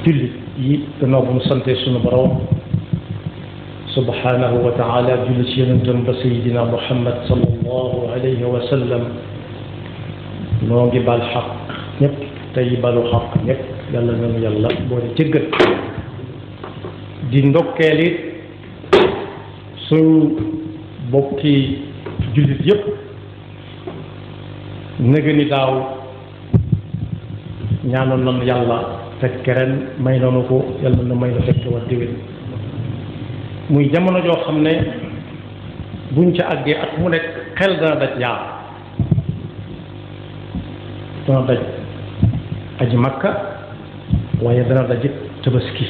jullit yi gannaaw bu mu sante sunu borom subhanahu wa taala julli ci yonentam ba sayidina muhammad sallallahu alayhi wa sallam noo ngi bal xaq ñëpp tey balu xaq ñëpp yàlla nañu yàlla boole jëggal di ndokkeel it suñ bokki jullit yëpp nëgë ni daaw ñaanoon nañu yàlla fekk ren may noonu ko yàlla na may na fekk war déwén muy jamono joo xam ne buñ ca àggee at mu nekk xel dana daj yaar dana daj aji makka waaye dana daj it tabaski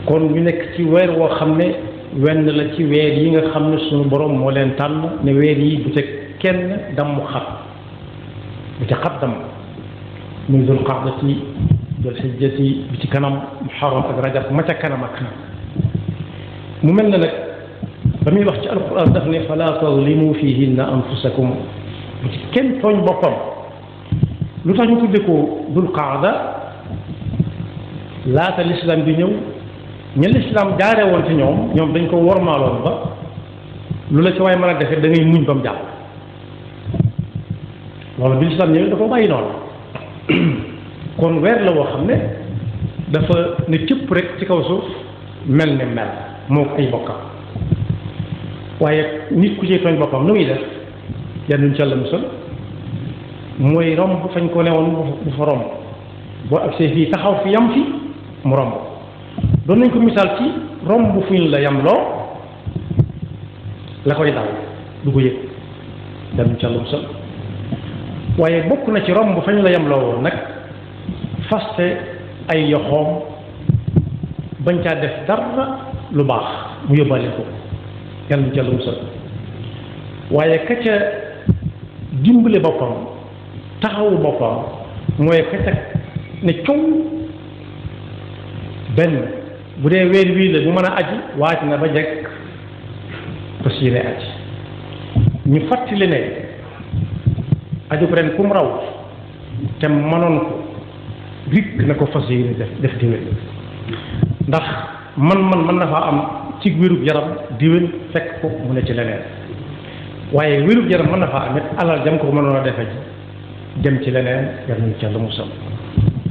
kon ñu nekk ci weer woo xam ne wenn la ci weer yi nga xam ne suñu borom moo leen tànn ne weer yi bu ca kenn damm xat bu ca xat damm muy dul qaadati dul xijjati bi ci kanam muharram ak rajab ma ca kanam ak kanam mu mel na nag ba muy wax ci alquran daf ne fala tazlimu fihinna anfusakum bu ci kenn tooñ boppam lu tax ñu tudde ko dul qaada laata l'islam bi ñëw ña l'islam jaare woon ci ñoom dañ ko wormaaloon ba lu la ci waaye mën a defee da ngay muñ ba mu jàpp loolu bi l'islam ñëwee da ko bàyyi noonu kon weer la woo xam ne dafa ne cëpp rek ci kaw suuf mel ne mel moo ko ay bokkam waaye nit ku ci tooñ boppam nu muy def yan nuñ ca la musal mooy romb fañ ko newoon bu fa romb boo agsee fii taxaw fi yam fi mu romb doon nañ ko misaal ci romb fuñ la yam loo la koy dal du ko yëg yan nuñ ca la musal waaye bokk na ci romb fañ la yam loo woon nag faste ay yoxoom bañ caa def dara lu baax mu yóbbaale ko yàlla mu jàll musal waaye ka ca dimbale boppam taxawu boppam mooy ka ca ne coow benn bu dee weer wii la bu mën a aji waaj na ba jekk fas yéene aji ñu fàttali ne ajub ren kum raw te mënoon ko rikk na ko fas yéene def déwén ndax man mën na faa am ci wérub yaram déwén fekk ko mu ne ci leneen waaye wérub yaram mën na faa am it alal jam ko mënoon a defe ji dem ci leneen yar nañu ca la musal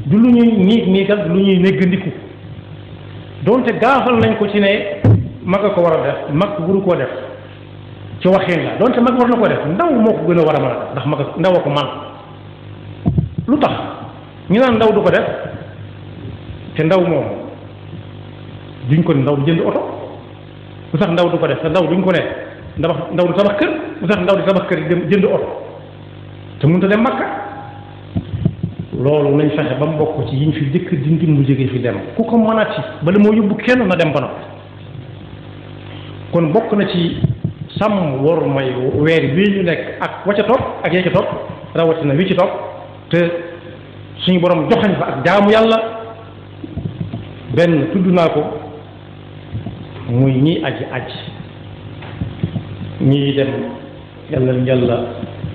du lu ñuy niigal du lu ñuy néggandiku doonte gaafal nañ ko ci ne mag a ko war a def mag wuru koo def ci waxin la doonte mag war na ko def ndaw moo ko gën a war a mën a def ndax mag ndaw a ko man lu tax ñu naan ndaw du ko def te ndaw moom duñ ko ne ndaw du jënd oto lu tax ndaw du ko def te ndaw duñ ko ne ndaw du tabax kër lu tax ndaw di tabax kër dem jënd oto te mënut a dem Makka loolu nañ fexe ba mu bokk ci yiñ fi jëkk dindi mu jógee fi dem ku ko mënati bala moo yóbbu kenn na dem ba noppi kon bokk na ci sàmm war may weer bii ñu nekk ak wa ca topp ak yee ca topp rawatina wi ci topp te suñu borom joxañ fa ak jaamu yàlla benn tudd naa ko muy ñii aji ñii dem yàlla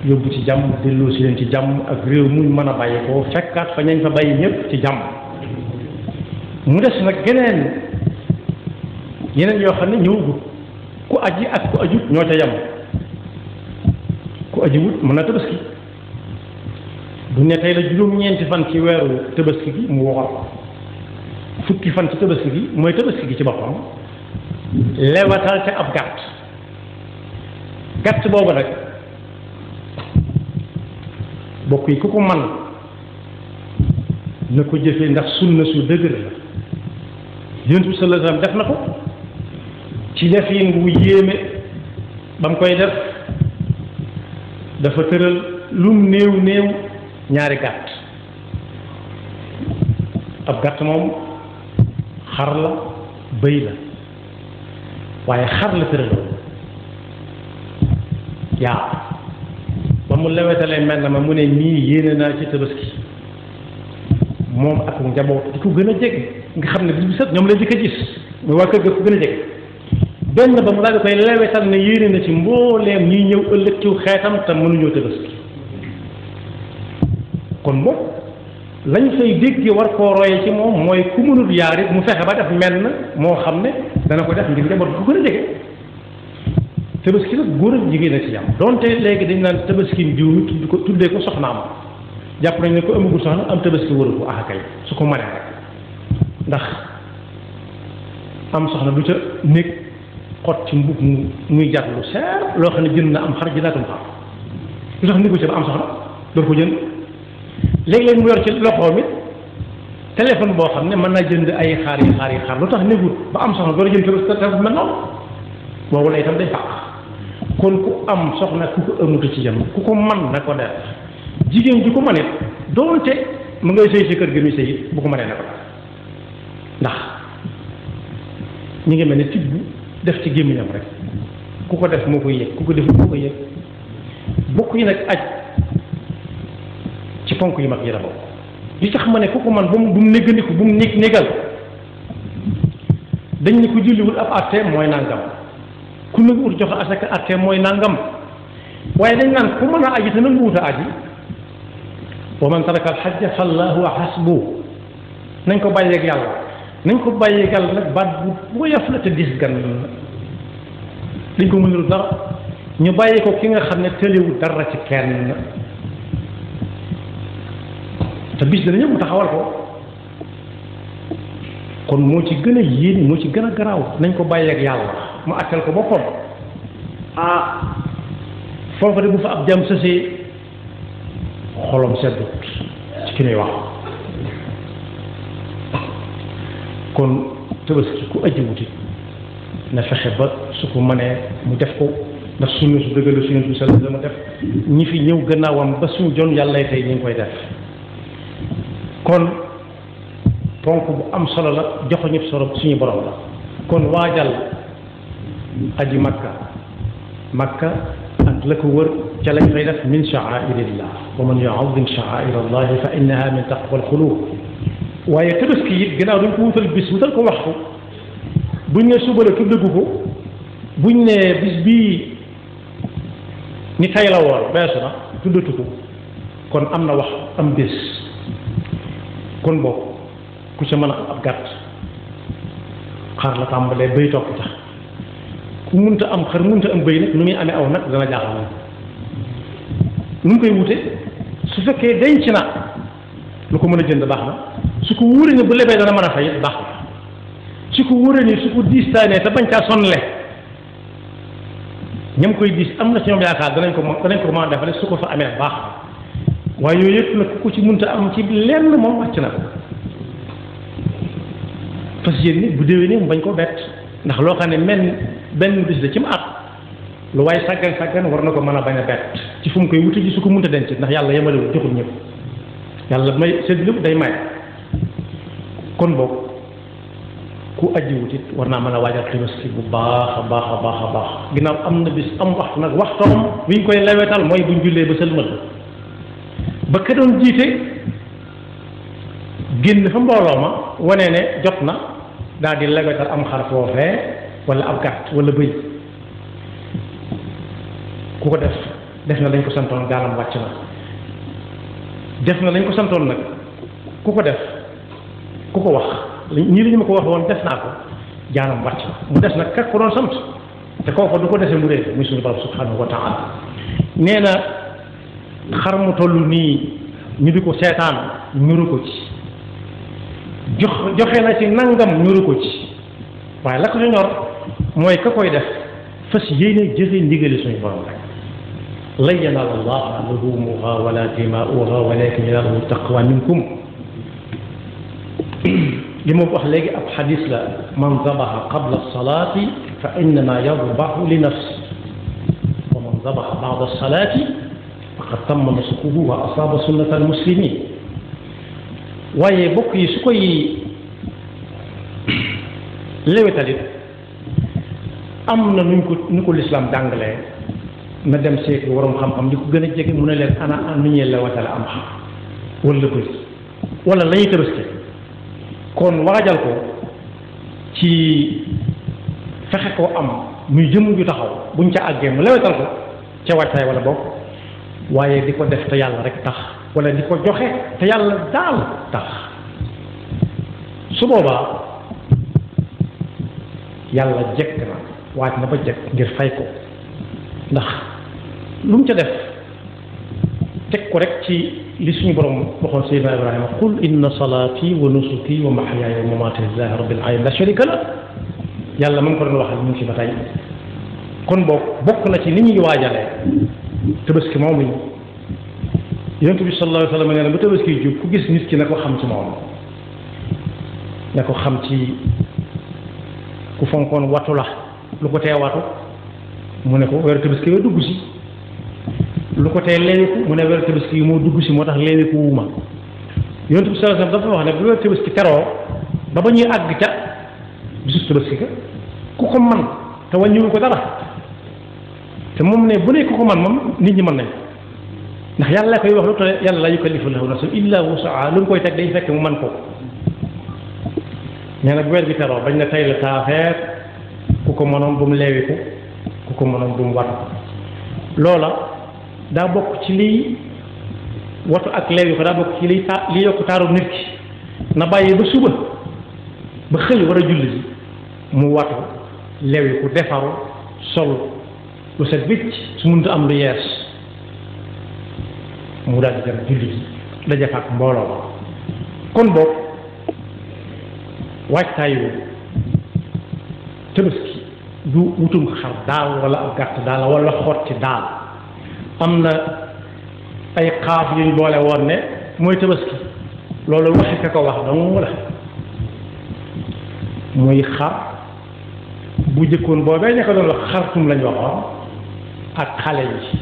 yóbbu ci jàmm delloo si leen ci jàmm ak réew muñ mën a bàyyi ko fekkaat fa ñañ fa bàyyi ñëpp ci jàmm mu des nag yeneen yoo xam ne ñëwagul ku aji ak ku ajut ñoo ca yem ku aji wut mën na tabaski du ne tey la juróom-ñeenti fan ci weeru tabaski gi mu woor fukki fan ci tabaski gi mooy tabaski gi ci boppam lewatal ca ab gàtt boobu nag bokk yi ku ko man na ko jëfee ndax sunna su dëgër la Yonent bi sallallahu alayhi wasallam def na ko ci defin wu yéeme ba mu koy def dafa tëral lum néew ñaari gàtt ab gàtt moom xar la bëy la waaye xar la tëraloon yaa ba mu lewetalee mel na ma mu ne nii yéene naa ci tabaski moom ak njaboot di ko gën a jege nga xam ne bis bi set ñoom la jëkk a gis muy waa kër ga ko gën a jege benn ba mu daal di koy lewetal ne yéene na ci mbooleem ñuy ñëw ëllëg ci xeetam te mënuñoo tabaski kon moom lañ fay déggee war koo roye ci moom mooy ku mënul yaar it mu fexe ba def menn moo xam ne dana ko def ngir njaboot bu gën a jege tabaski nag góor ak jigéen a ci yam donte léegi dañ naan tabaski diw mi tuddee ko soxnaam jàpp nañ ne ko amagul soxna am tabaski wëru ko kay su ko mënee rek ndax am soxna du ca néeg xot ci mbub muy jar lu seer loo xam ne jënd na am xar jëndaatum xar lu tax néegu ca ba am soxna door ko jënd léeg-léeg mu yor ci loxoom it téléphone boo xam ne mën naa jënd ay xaar yi lu tax négut ba am soxna door a jënd téléphone mel noonu boobu la itam day fàq kon ku am soxna ku ko amutu ci yam ku ko man na ko def jigéen ji ko mënee doonte mu ngay sëy ci kër gi muy sëy it bu ko mënee na ko def ndax ñu ngi mel ne tibb def ci gémmiñam rek ku ko def moo koy yëg ku ko defut moo koy yëg bokk yi nag aj ci ponk yu mag yi la bokk li tax ma ne ku ko man bu mu néggandiku bu mu négal dañ ne ko julliwul ab atte mooy nangam ku nanguwut joxe asaka atte mooy nangam waaye dañ naan ku mën a aji te nanguwut a aji wa man taraka al hajja fallahu hasbu nañ ko bàyyeeg yàlla nañ ko bàyyeeg yàlla nag baat bu woyof la te dis gan dañ ko mënul dara ñu bàyyi ko ki nga xam ne tëlewul dara ci kenn te bis dana ñëw mu taxawal ko kon moo ci gën a yéene moo ci gën a garaaw nañ ko bàyyeeg yàlla mu àttal ko boppam foofa de bu fa ab jàmm sësee xolom seddut ci ki ñuy wax kon tabaski ku aji wuti na fexe ba su ko mënee mu def ko ndax sunna su dëggal suñu bi sallallahu alayhi wasallam def ñi fi ñëw gannaawam ba suñu jon yàlla tey ñu ngi koy def kon ponk bu am solo la joxo ñëpp solo suñu borom la kon waajal aji makka ak la ko wër ca lañ fay def min sha'airillah wa man yu'azzim sha'air allah fa innaha min taqwa alqulub waaye tabaski it gannaaw dañ ko wutal bis wutal ko waxtu buñ ne suba la tuddagu ko buñ ne bis bii ni tay la woon beesu na tuddatu ko kon am na wax am bés kon bokk ku ca mën a ab gàtt xar la tàmbalee bëy topp tax ku munta am xar munta am bëy nag nu muy amee aw nag dana jaaxal nu mu koy wute su fekkee denc na lu ko mën a jënd baax na su ko wóoree ne bu lebee dana mën a fay baax na su ko wóoree ni su ko diistaanee te bañ caa sonle ñam koy diis am na ci ñoom yaakaar danañ ko mën a defale su ko fa amee baax na waaye yooyu yëpp nag ku ko ci munta am ci lenn moom wàcc na ko fas yéene bu déwénee mu bañ koo bett ndax loo xam ne benn bis la ci mu at lu waaye sàggan war na ko mën a bañ a bett ci fu mu koy wuti ji su ko munta denc ndax yàlla yemalewul joxul ñëpp yàlla may sedd lépp day may kon boog ku aji wutit war naa mën a waajal tabaski bu baax a baax ginnaaw am na bis am waxtu nag waxtoom bi ñu koy lewetal mooy buñ jullee ba sëlmal ba ka doon jiite génn fa mbooloo ma wane ne jot na daal di lewetal am xar foofee wala ab gàtt wala bëy ku ko def na lañ ko santoon gaalam wàcc na def na lañ ko santoon nag ku ko def ku ko wax ñii li ñu ma ko wax woon def naa ko jaanam wàcc na mu des nag kak ko doon sant te kooku du ko defee mu réer muy suñu borom subhanahu wa taala nee na xar mu toll nii ñu di ko seetaan ñuru ko ci joxe na ci nangam ñuru ko ci waaye la ko ci ñor mooy ka koy def fas yéene jëfe ndigali suñu borom rek lan yanaala llaha luhumuha wala dimaa'uha walakin yanaaluhu taqwa minkum li ma wax léegi ab xadis la man zabaxa qabla salaati fa innama yadbaxu li nafsi wa man zabaxa ba'da salaati faqad tamma nusukuhu wa asaaba sunnata almuslimin waaye bokk yi su koy lewetalit am na nu ko lislaam jàngalee na dem seeti waroom xam-xam di ko gën a jege mu ne leen ana nu ñuy lewetale am xam wala bëri wala la ñuy tabaski kon waajal ko ci fexe koo am muy jëmm ju taxaw buñ ca àggee mu lewetal ko ca waajtaay wala bokk waaye di ko def te yàlla rek tax wala di ko joxe te yàlla daal tax su boobaa yàlla jekk na waaj na ba jekk ngir fay ko ndax lu mu ca def teg ko rek ci li suñu borom waxoon Seydina Ibrahima qul inna salaati wa nusuki wa mahyaaya wa mamaati lillahi rabbil alamin la sharika la yàlla mu ngi ko doon waxal mu ngi ci ba tey kon bokk na ci li ñuy waajalee tabaski moom yi yonent bi sallallahu alayhi wa sallam nee na bu tabaski jub ku gis nit ki na ko xam ci moom na ko xam ci ku fonkoon watu la lu ko tee watu mu ne ko weeru tabaski yoo dugg si lu ko tee leewiku mu ne weeru tabaski yi moo dugg si moo tax leewiku wuuma yonent bi sallallahu alayhi wa sallam dafa wax ne bu weeru tabaski teroo ba ñuy àgg ca bisu tabaski ka ku ko man te wàññiwu ko dara te moom ne bu ne ku ko man moom nit ñi mën nañ ndax yàlla koy wax lu te yàlla la yukallifu lahu nafsan illa wusaha lu mu koy teg day fekk mu man ko nee na bu weer bi teroo bañ na tey la taafeer ku ko mënoon bu mu leewiku ku ko mënoon bu mu watu loola daa bokk ci liy watu ak leewiku daa bokk ci li yokk taaru nit ki na bàyyi ba suba ba xëy war a julli ji mu watu leewiku defaru sol lu set wicc su mënut am lu yees mu daal di dem julli ji daje fa ak mbooloo ba kon boog waajtaayu tabaski du wutum xar daal wala ab gàtt daal wala xotti daal am na ay xaaf yuñ boole woon ne mooy tabaski loolu waxi ka ko wax dong la muy xar bu jëkkoon boobee ña ko doon wax xartum lañ waxoon ak xale yi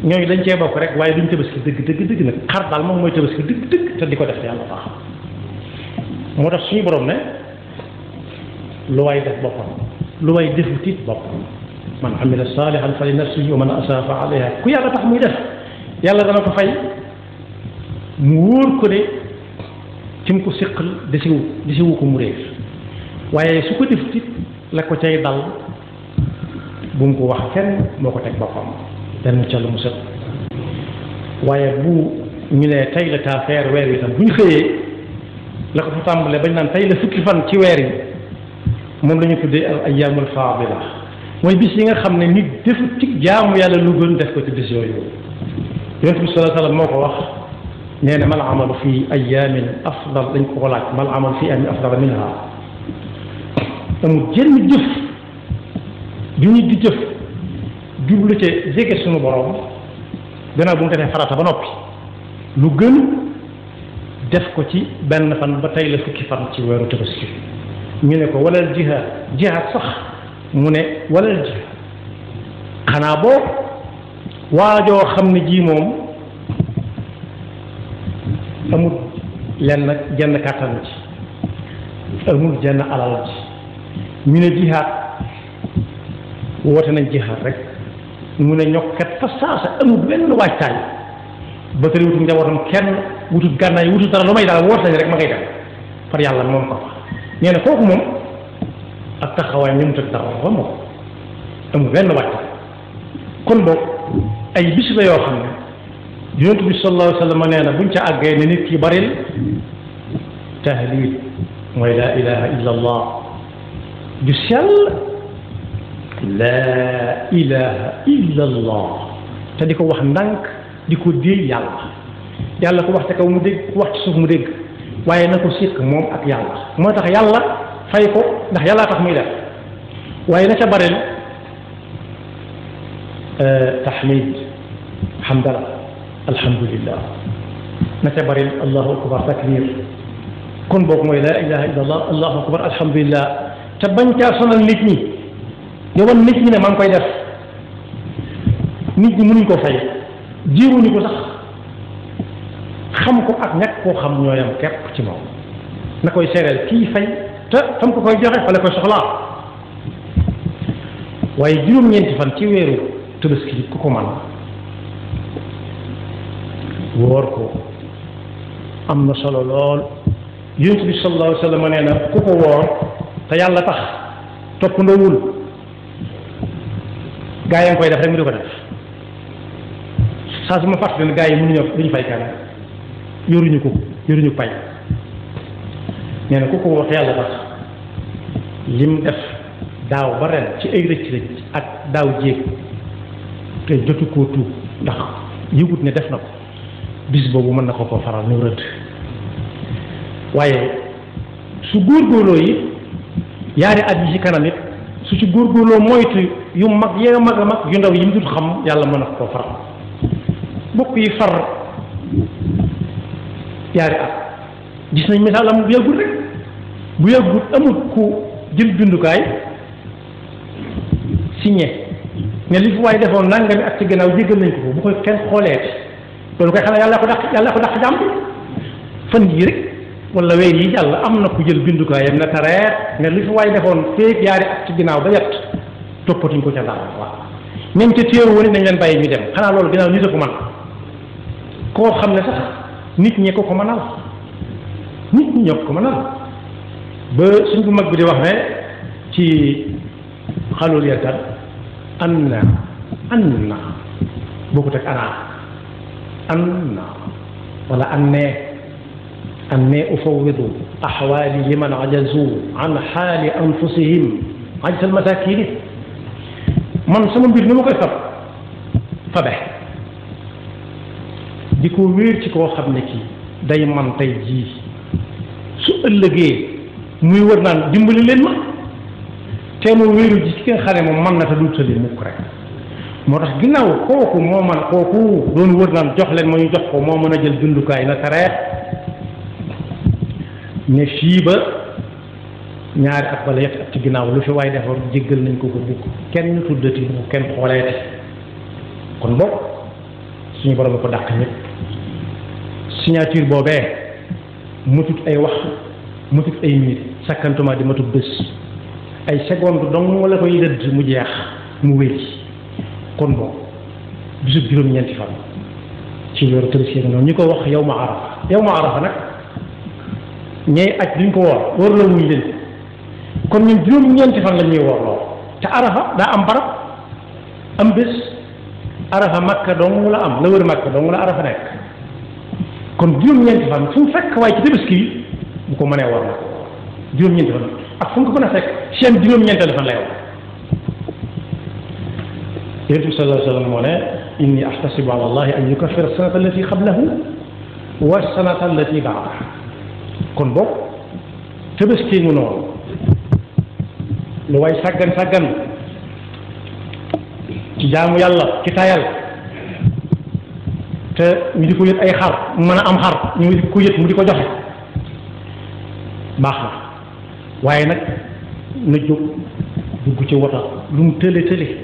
ñooñu dañ cee bokk rek waaye duñ tabaski dëgg nag xar daal moom mooy tabaski dëgg te di ko def yàlla tax moo tax suñu borom ne lu waay def boppam lu waay defu tiit boppam man amila saalihan fa li nafsihi wa man asaa fa alayha ku yàlla tax muy def yàlla dana ko fay mu wóor ko ne ci mu ko séqal desiwu ko mu réer waaye su ko def tiit la ko cay dal bu mu ko wax kenn moo ko teg boppam benn ca lu mu set waaye bu ñu ne tey la taafeer weer wi tam bu ñu xëyee la ko fa tàmbalee bañ naan tey la fukki fan ci weer yi moom la ñu tuddee al ayyaamul faadila mooy bis yi nga xam ne nit defu ci jaamu yàlla lu gën def ko ci bis yooyu yonent bi sallallahu alayhi wa sallam moo ko wax nee na mal amalu fi ayyaamin afdal dañ ko ko laaj mal amalu fi ayyaamin afdal minha amul jenn jëf ju nit di jëf jublu ca jege sunu borom gannaaw bu mu defee farata ba noppi lu gën def ko ci benn fan ba tey la fukki fan ci weeru tabaski ñu ne ko walal jihaad sax mu ne walal jihaad xanaa boo waajoo xam ne ji moom amul lenn jenn kàttan ci amul jenn alal ci ñu ne jihaad woote nañ jihaad rek mu ne ñokkat fa saasa amul benn waajtaay ba tëri wutul njabootam kenn wutul gànnaay wutul dara lu may daal woote nañ rek ma ngay dem par yàlla moom ko fa nee na kooku moom ak taxawaay ñu mu tëg taxaw fa moom amul benn waajtaay kon boog ay bis la yoo xam ne yonent bi sallallahu alayhi wa sallam nee na buñ ca àggee ne nit ki baril tahlil mooy laa ilaha illa allah ju sell laa ilaha illa allah te di ko wax ndànk di ko déey yàlla ko wax te kaw mu dégg ku wax ci suuf mu dégg waaye na ko sikk moom ak yàlla moo tax yàlla fay ko ndax yàllaa tax muy def waaye na ca baril tahmid hamdala alhamdulillah na ca baril allahu akbar takbir kon boog mooy laa ilaha illa allah allahu akbar alhamdulillah te bañ caa sonal nit ñi nga wan nit ñi ne maa ngi koy def nit ñi mënuñ ko fay jéemuñu ko sax xam ko ak ñàkk koo xam ñooyam képp ci moom na koy seereel kii fay te tam ko koy joxe fa la koy soxlaa waaye juróom-ñeenti fan ci weeru tabaski ku ko man woor ko am na solo lool yonent bi sallallahu alayhi wa sallam nee na ku ko woor te yàlla tax topp ndoowul gaa yi nga koy def rek mu di ko def saa su ma fàttali ne gaa yi mënuñoo duñu fay kenn yoruñu ko yoruñu pay nee na ku ko wax yàlla tax lim def daaw ba ren ci ay rëcc-rëcc ak daaw jéeg te jotu koo tuub ndax yëgut ne def na ko bis boobu mën na ko koo faral ñu rëdd waaye su góorgóorloo yi yaari at yi ci kanam it su ci góorgóorloo moytu yu mag yee mag a mag yu ndaw yi mu dul xam yàlla mën na ko koo faral bokk yi far yaari at gis nañ misaal am bu yàggut rek bu yàggut amul ku jël bindukaay signé ne li fi waaye defoon nangami ak ci gannaaw jéggal nañ ko bu koy kenn xooleeti loolu koy xanaa yàlla ko dàq jàmm fan yii rek wala weer yi jàll am na ku jël bindukaayam ne tareet ne li fi waaye defoon féeg yaari ak ci ginnaaw ba yett toppatuñ ko ca dara waaw même ca téew woon nañ leen bàyyi ñu dem xanaa loolu ginnaaw nit a ko man koo xam ne sax nit ñi ko mënal nit ñi ñoo ko mënal ba suñ bu mag bi di wax ne ci xalul yarkat anna bokkut ak anna wala anne ufawwidu axwaali liman ajazu an xaali anfusihim ajsal masakini man sama mbir ni ma koy fabe di ko wéer ci koo xam ne kii day man tey jii su ëllëgee muy wër naan dimbali leen ma te mu wéeru ji ci nga xam ne moom man na te du tëli mukk rek moo tax ginnaaw kooku moo man kooku doon wër naan jox leen ma ñu jox ko moo mën a jël bindukaay na tareet ne fii ba ñaari at wala yetti at ci ginnaaw lu fi waaye defoon jéggal nañ ko ko bukk kenn tuddati bu kenn xooleeti kon bokk suñu borom a ko dàq ñëpp signature boobee matut ay wax matut ay minute sakkantuma di matut bés ay seconde dong la koy dëdd mu jeex mu wéy kon bon bisub juróom-ñeenti fan ci weeru Tabaski noonu ñu ko wax yow ma arafa nag ñey aj duñ ko woor la wuñ leen kon ñun juróom-ñeenti fan la ñuy woor lool te arafa daa am barab am bés arafa makka dong la am la wër makka dong la arafa nekk kon juróom-ñeenti fan fu mu fekk waaye ci Tabaski yi bu ko mënee woor na ko juróom-ñeenti fan ak fu mu ko mën a fekk seen juróom-ñeenteelu fan lay woor yonent bi sallallahu alayhi wa sallam moo ne inni ahtasibu ala allahi an yukaffira sanata allati qablahu wa sanata allati ba'daha kon boog Tabaski mu noonu lu way sàggan ci jaamu yàlla ci tayal te ñu di ko yët ay xar mu mën a am xar ñu di ko yët mu di ko joxe baax na waaye nag na jóg dugg ci wota lu mu tële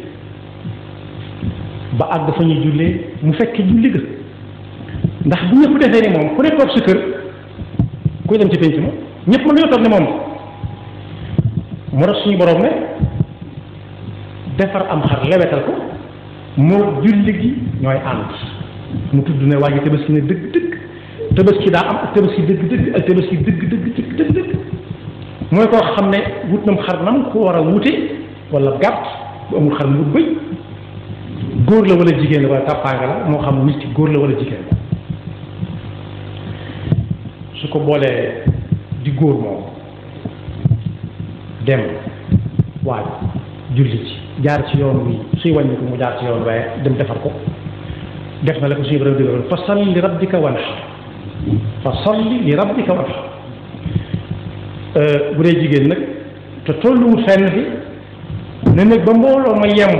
ba àgg fa ñuy jullee mu fekk julli ga ndax bu ñëpp defee ni moom ku ne toog sa kër kuy dem ci penc ma ñëpp mën nañoo toog ne moom moo tax suñu borom ne defar am xar lewetal ko moo julli gi ñooy ànd mu tudd ne waa ji Tabaski ne dëgg Tabaski daa am ak Tabaski dëgg ak Tabaski dëgg mooy koo xam ne wut nam xar nam ko war a wute wala gàtt bu amul xar mu wut bëy góor la wala jigéen la wala tàppaanga la moo xam nit ki góor la wala jigéen la su ko boolee di góor moom dem waaj julli ci jaar ci yoon wi suy wàññi ko mu jaar ci yoon waaye dem defar ko def na la ko suñu borom digaloon fa salli li rabbika wanhar bu dee jigéen nag te tolluwut fenn fi ne nag ba mbooloo ma yem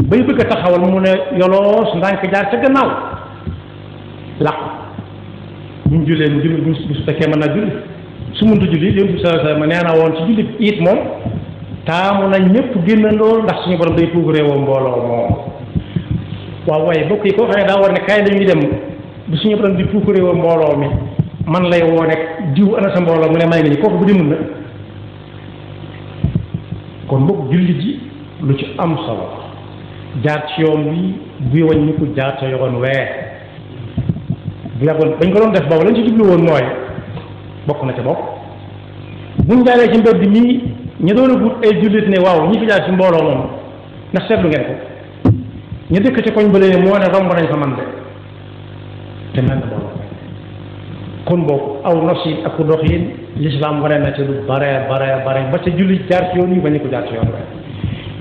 bay bëgg a taxawal mu ne yoloos ndànk jaar ca gannaaw làqu buñ jullee mu julli bu su fekkee mën naa julli su muntu julli yonent bi sallallahu alayhi wasallam nee na woon ci julli it moom taamu nañ ñëpp génnandoo ndax suñu borom day puugaree woo mbooloo moom waaw waaye bokk yi koo xam ne daa war ne kaay dañuy dem bu suñu borom di puugaree woo mbooloo mi man lay woo nekk diw ana sa mbooloo mu ne may nga ñu kooku bu demul na kon bokk julli ji lu ci am solo jaar ci yoon wi buy wañ ñu ko jaar ca yoon wee bu yàggoon bañ ko doon def boobu lañ ci jublu woon mooy bokk na ca bokk buñ jaaree ci mbedd mii ñu doon a gut ay jullit ne waaw ñi fi jaar ci mbooloo moom ndax seetlu ngeen ko ñu dëkk ci koñ ba lee moo ne romb nañ fa man de te mel na mbooloo kon boobu aw nosin ak doxin lislaam wane na ci lu bare ba ca julli jaar ci yoon yi bañ ko jaar ci yoon waaye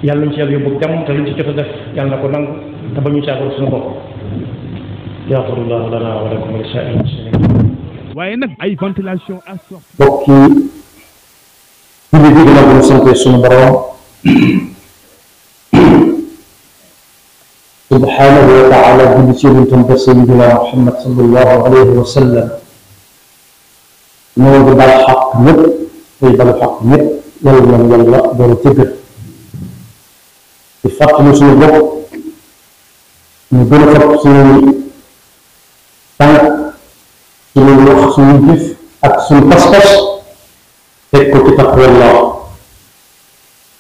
yàlla ñu ci yàlla yóbbu jàmm te luñ ci jot a def yàlla na ko nangu te ba ñu caagal suñu bopp yaxfirullahu lana wa lakum wa li saa'iril muslimin waaye nag ay ventilation à sort bokki julli bi gën a bu sante suñu borom subhanahu wa taala julli ci yonentam ba sayyidina Muhammad sallallahu alayhi wa sallam ñoo ngi bal xaq ñëpp tey balu xaq ñëpp yàlla nañ yàlla doon tëggal di fàttali suñu bopp ñu gën a fab suñuy tànk suñuy wax suñuy jëf ak suñu pas-pas teg ko ci taqwallah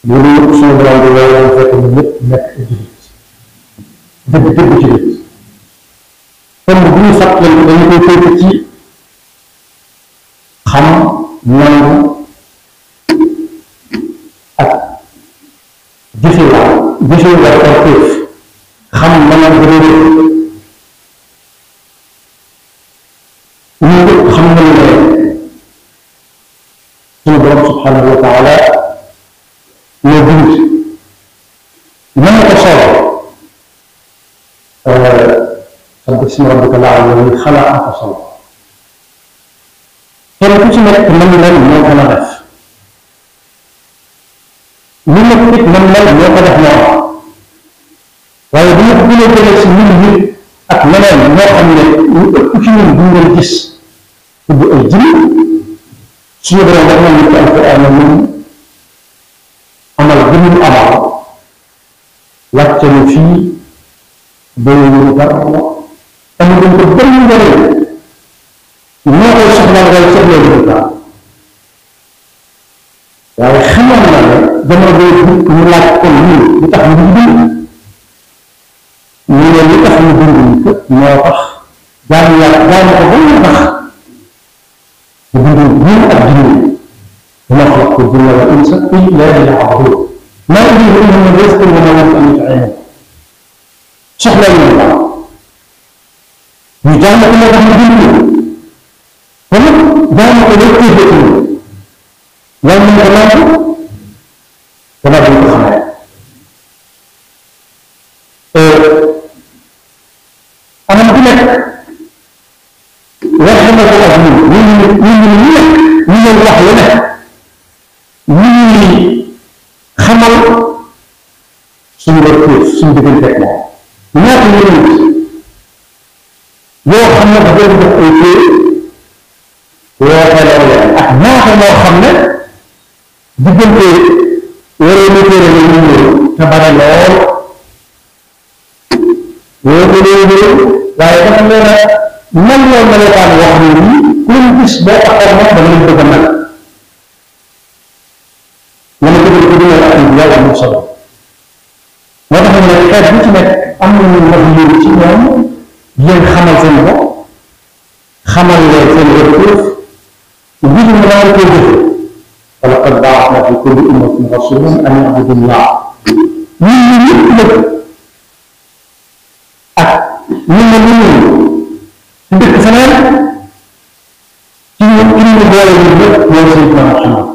bu ñu yëpp suñu borom bi loolu fekk ñu ñëpp nekk jullit dëgg jullit kon bu ñu fàttali dañu koy tënk ci xam nangu ak jëfe war ak téef xam nangu réer ñu ñëpp xam nañu ne suñu borom subhanahu wa taala ñoo bind nan ko solo sabbi ismi rabbika al-a'la xalaq ko solo kenn ku ci nekk man mel moo ko la def lu nekk nit man mel moo ko def noonu waaye bu ñu ko gënee jëlee si nit ak leneen moo xam ne ñu ëpp ci ñun bu ngeen gis tudd ay jinn suñu borom wax nañu ci alquran ñun amal bi ñu amal wàcce ñu fii béy ñu dara amul dañ ko bëri njëriñ ñoo koy soxla ngay soxla lu baax waaye xamoon na ne jamono boobu ñu laaj kon lii lu tax ñu dund ñu ne li tax ñu dund ñu kët moo tax jaamu yàlla jaamu ko ba ñu tax ñu dund ñun ak jinne dina xalaq ko jinne wal insa illa liya'budun maa uriidu minhum min rizqin wa maa uriidu an yut'imun soxla ñu baax ñu jaamu ko moo tax ñu dund kon jaamu ko lépp koy dëkk ñu mën ko nangu dana duñ ko xamee anam bu nekk wax na ko ak ñun ñu leen wax lu nekk ñu xamal suñu rëkk suñu diggante ak moom ñaata yonent yoo xam ne dafa doon def ay téere wooteeloo leen ak ñaata moo xam ne diggante waree ñu téere la ñu ñëw te bare lool woote leen waaye dafa leen a mel loo melokaan wax ne nii ku leen gis boo taxaw moom dama leen bëgg a mel nga ne bëgg ko dina ak yàlla mu solo moo tax ne xeet bu ci nekk am na ñu wax yéen ci ñoom yéen xamal seen bopp xamal leen seen rëkk ngir ñu mën ko jëfe wala qad ba'athna fi kulli ummatin rasulan an ya'budu llah ñun ñu ñëpp nag ak ñun ne ñu ci dëkk feneen ci ñu boole ñu ñëpp ñoo Sayyidina Muhammad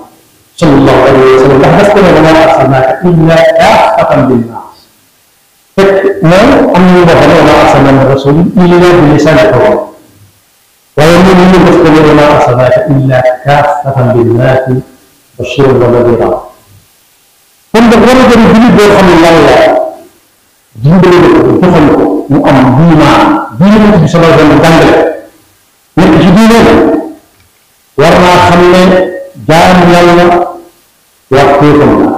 sallallahu alayhi wa sallam ndax daf ko ne wa maa arsalnaaka illa kaafatan linnaas fekk moom am nañu wax ne wa maa arsalnaa min rasuulin illaa bi lisaani qawmihi waaye ñun ñu def ko ne wa maa arsalnaaka illaa kaafatan linnaasi bashiran wa nadiiran kon nag war a jëri jullit boo xam ne yàlla dimbali ko defal ko mu am diine bi sallallahu alayhi wa sallam jàngale nekk ci diine war naa xam ne jaamu yàlla wax téefam la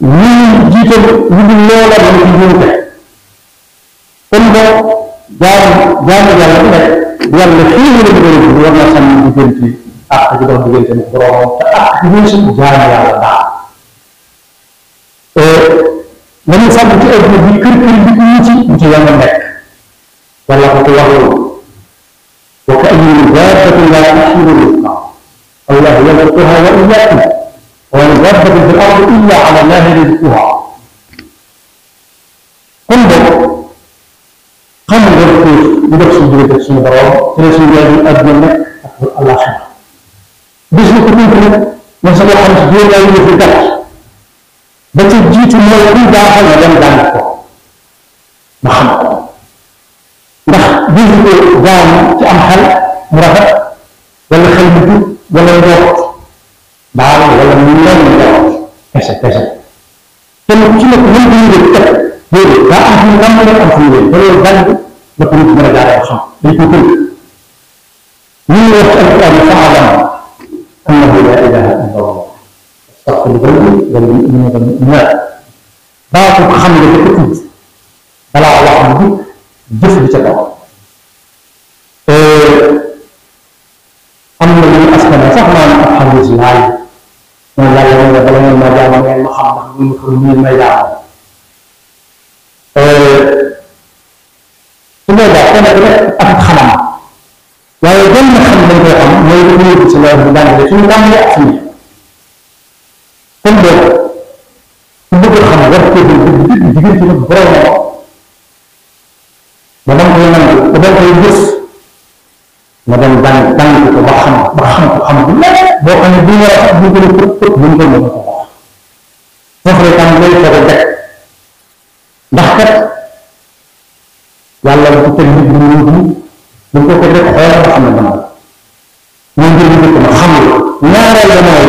ñii jiital ñu dul loola la ci juumte kon boo jaamu yàlla bu nekk yàlla fii la ñu war naa xam diggante ak di dox diggante mu borom te ak di ñu suñu jaamu yàlla daal nañu sàmm ci adduna bi kër bi ñu ci yàlla nekk wala ko ko waxul wa ka ayyin dabbatin laa tahmilu rizqaha الله يرزقها وإياكم ومن دابة في الأرض إلا على الله رزقها قل قم بالرسول ñu def suñu diggante suñu borom te ne suñu yoon àdduna nekk ak àllaaxira bis na ko tënk nag man sama xam si juróom ñaari yëf yu gàtt ba ca jiitu mooy kuy baaxal na dem jàng ko ba xam ko ndax bisu ko jaamu ci am xel mu rafet wala xel bu jub wala ndox baal wala mu mel ni ndox kese kese te nag ci nekk mën nañu leen teg déedéet daa am fu mu am am fu mu leen te loolu jàng ba ko nit mën a jaaree xam dañ ko tënk ñu ngi wax ci alquran fa'lam annahu la ilaha illa allah astaghfiru rabbi wal mu'minina wal mu'minat baatu xam nga dafa tudd balaa wax bu jëf bi ca kaw am na ñu askan sax naan ab xamis laay mooy yàlla ne la bala ngeen ma jaam ngeen ma xam ndax ñu ma xam ñu may jaam su boobaa kenn ku nekk ak xamam waaye gën na xam dañ koy xam mooy lu ñu ci loolu bu jàngale suñu tàmbalee ak suñu kon boog ku bëgg a xam war ko diggante nag borom ba danga koy nangu ba danga koy gis nga dem jàng ko ba xam ko xam bu nekk boo xam ne bu ñu war a bu gën a tëb bu ñu ko mën a ko wax foofu la tam lay foog a teg ndax kat yàlla bu teg nit bu ñu bu ko teg rek xool nga xam ne dama ñu ngir ñu ko ma xam la ñaareel ba mooy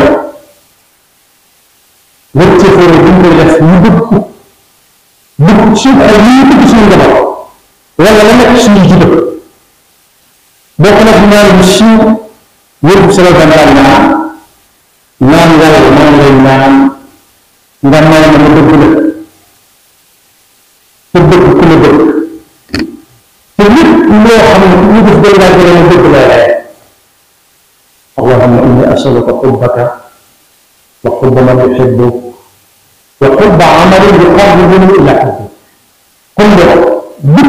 wër ci fóore bu ñu koy def ñu bëgg ko suñu ay ñu bëgg suñu njaboot wala la nekk suñu ci dëkk bokk na ci ñaan bu siiw yóbbu sala dandaal ñaan yàlla maa lay ñaan nga may ma dëgg la te dëgg ku la dëgg te lépp loo xam ne ñu def day laa jëlee dëgg la rek allahumma inni asaluka xubbaka wa xubba man yuhibbuk wa xubba amalin yuqarribuni ila hubbik kon dëgg bi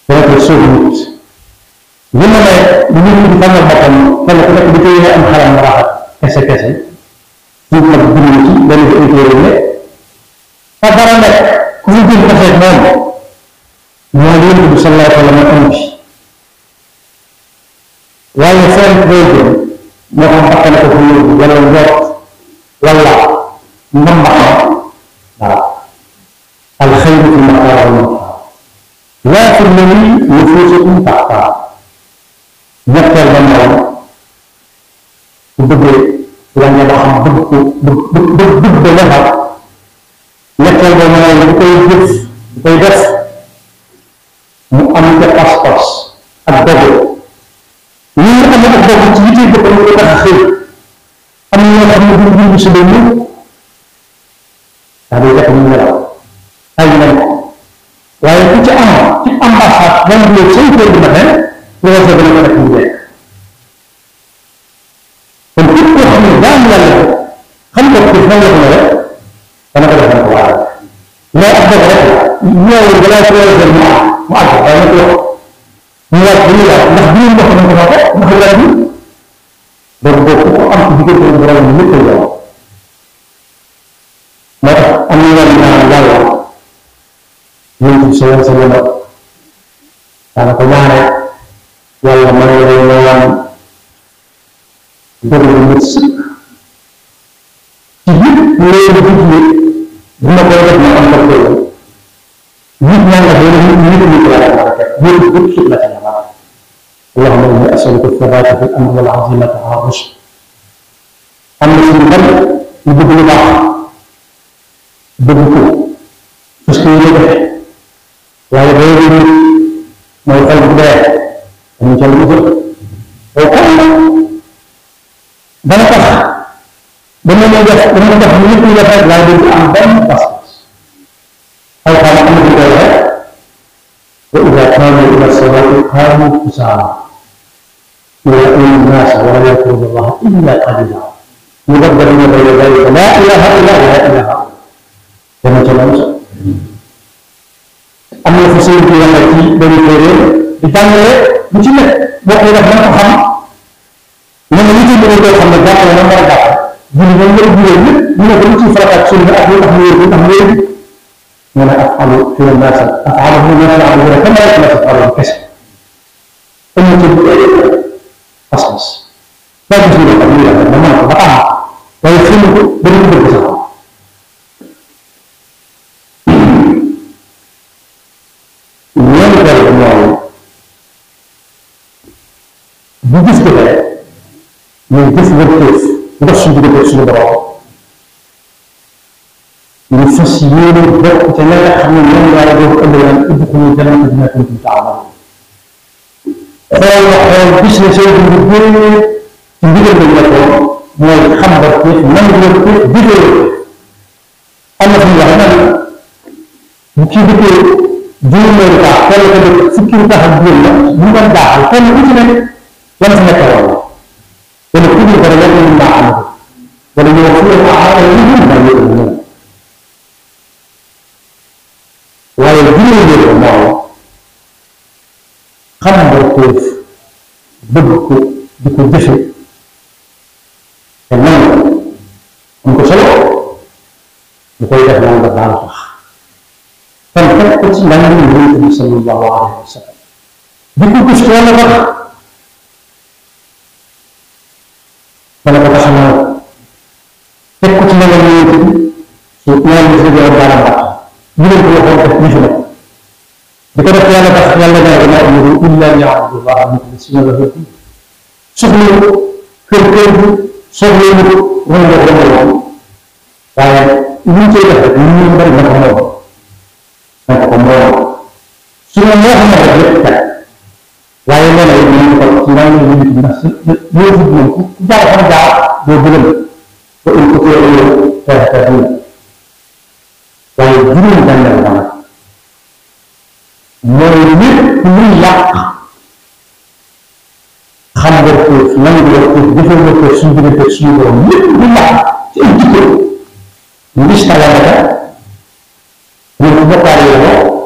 dana koy sóob nit li ma ne nit ñi tàngal boppam kenn ku nekk di koy am xalam mu rafet kese kese ñu nag bind ci benn bi ay ne fa dara nekk ku fi jël kese moom moo yonent bi sallallahu alayhi wa sallam am bi waaye seen koy jël moo xam bakkan ko fi yóbbu wala njort wala mbambaxam waaw alxayru fi maqaar wal maqaar laa fi ladi nufuusukum taxtaa ñetteel ba moom bu bëggee la nga xam bëgg ko bëgg ba defar ñetteel ba mooy bu koy jëf bu koy def mu am ca pas-pas ak dogu ñi nga xam ne ak dogu ci yitee bëgg ñu ko tax a xëy am na ñoo xam ne duñ dund si ba ñu daa day def ñu nelaw ay nañ ko waaye ku ci am ci ambassade même bu dee 5 heures du matin lu war a gën a ko def mu jeex kon képp koo xam ne daan yàlla xam nga ko nan la ko rek dana ko def ko waral mais ak dëgg rek ñëwul balaa ko war a jël mu àgg waaye nag yow ñu laaj bu ñu laaj ndax bu ñu mbokk nañ ko fa fekk ndax laaj bi donc boobu ku am ci diggante borom bi lépp yow moo tax am na yoon ñaan yàlla ñun ci sa yëngu daanaka ñaare yàlla mën na lay ñaan dëgg la nit sëkk ci biir loolu digle bu ma koy def ma am ko koy nit ñaa nga doon nit la la def nit bu sëkk la ca la اللهم اني اسالك الثبات في الامر والعزيمه على الرشد am na suñu bari ñu bëgg lu baax bëgg ko parce que ñu defee waaye day nit mooy xol bu dee dañu ca lu jël oo kan dana tax dama lay def nit ñi def rek waaye dañ ci am benn pas-pas xaw xam am na koy rek wa ida kaanu ila salati qaamu kusaala يراؤون الناس ولا يذكرون الله الا قليلا مدبرين بين ذلك لا اله الا هو لا اله كما تقول am na fa sëñ bi yàlla ci benn téere di jàngale bu ci nekk boo koy def na ko xam ne na nit ñi koy xam ne jàppale na war a jàpp julli na wër bu wér lépp ñu ne ko lu ci farataat sunna ak lu tax mu wér bu tax mu wér ولا أفعل في الناس أفعله ما يفعله كما يفعل الكسب أن تبقى أصبص لا تجد القبيلة لما تبقى ويدخله بالنسبة للكسب ويقول الله بالنسبة له من بالنسبة للكيف ورشد بالكسب الضوء من فسيين الضوء تناح من يوم لا يدور أبدا ادخلوا الجنة بما كنتم تعملون فهو بسم سيد الدين تنبيه بالله من خمر كيف من يكيف بدر أما في العمل مكيف دين مرتاح كل فكر تهدي من داخل كل وجهه لم يتكلم ولكل درجات من معه وليوفر أعمالهم ما يؤمنون ويدين الله خمر كيف بدك دفع تمام انكو سلو بقول لك ما بدنا نروح فانتقت لنا النبي صلى الله عليه وسلم بكل كشتوى لك فلا تتحمل تكت لنا النبي سوطنا المسجد والدعنا يقول الله تكليف لك بكرة يالا بس يالا لا يأمر إلا يعبد الله مخلصين له الدين سهل كركب سهل ولا ومن كده من بين الأمور سنة الله ما يبقى ولا لا يمكن تقتلان من الناس يوجد منكم جاء فرجع بظلم وإن تطيعوا تهتدون ويجرون بين الأمور موجود كل يق خمر كيف نمر كيف دفن كيف سندر كيف سندر من تأجيل مش كلامه من بقى عليه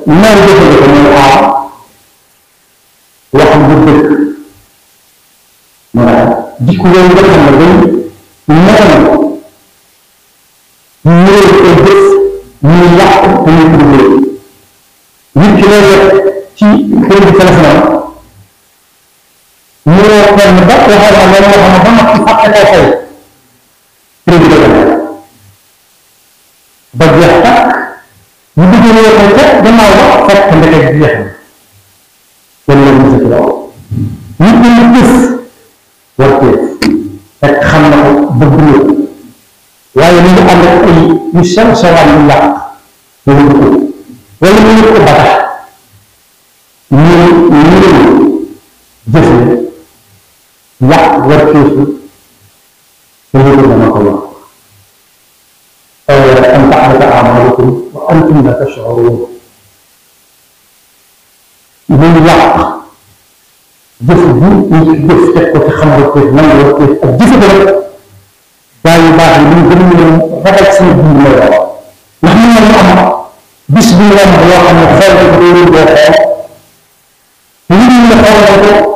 ما يدخل من العام واحد بدك ما دي كل يوم بدك نقول ما الدف من يحكم من الدنيا يمكن تي كل ثلاثة مو كان بدأ هذا الله رمضان في حق الأخير كل بديحتك يبدو يقولك لما وقفت عندك الديحة ولا المذكرة يمكن الدف والكيف تتخمق بالبلوغ ويريد أن يسمى سواء من يعق يقول ولم يقل بطح من جسد يعق والكيف يقول لما الله أن تحدث أعمالكم وأنتم لا تشعرون من يعق جسد تخمر كيف من يعق الجسد داي باغي من جميع رجل سنة بالله نحن نعلم بسم الله هو أن خير الدين والخير يريد من خير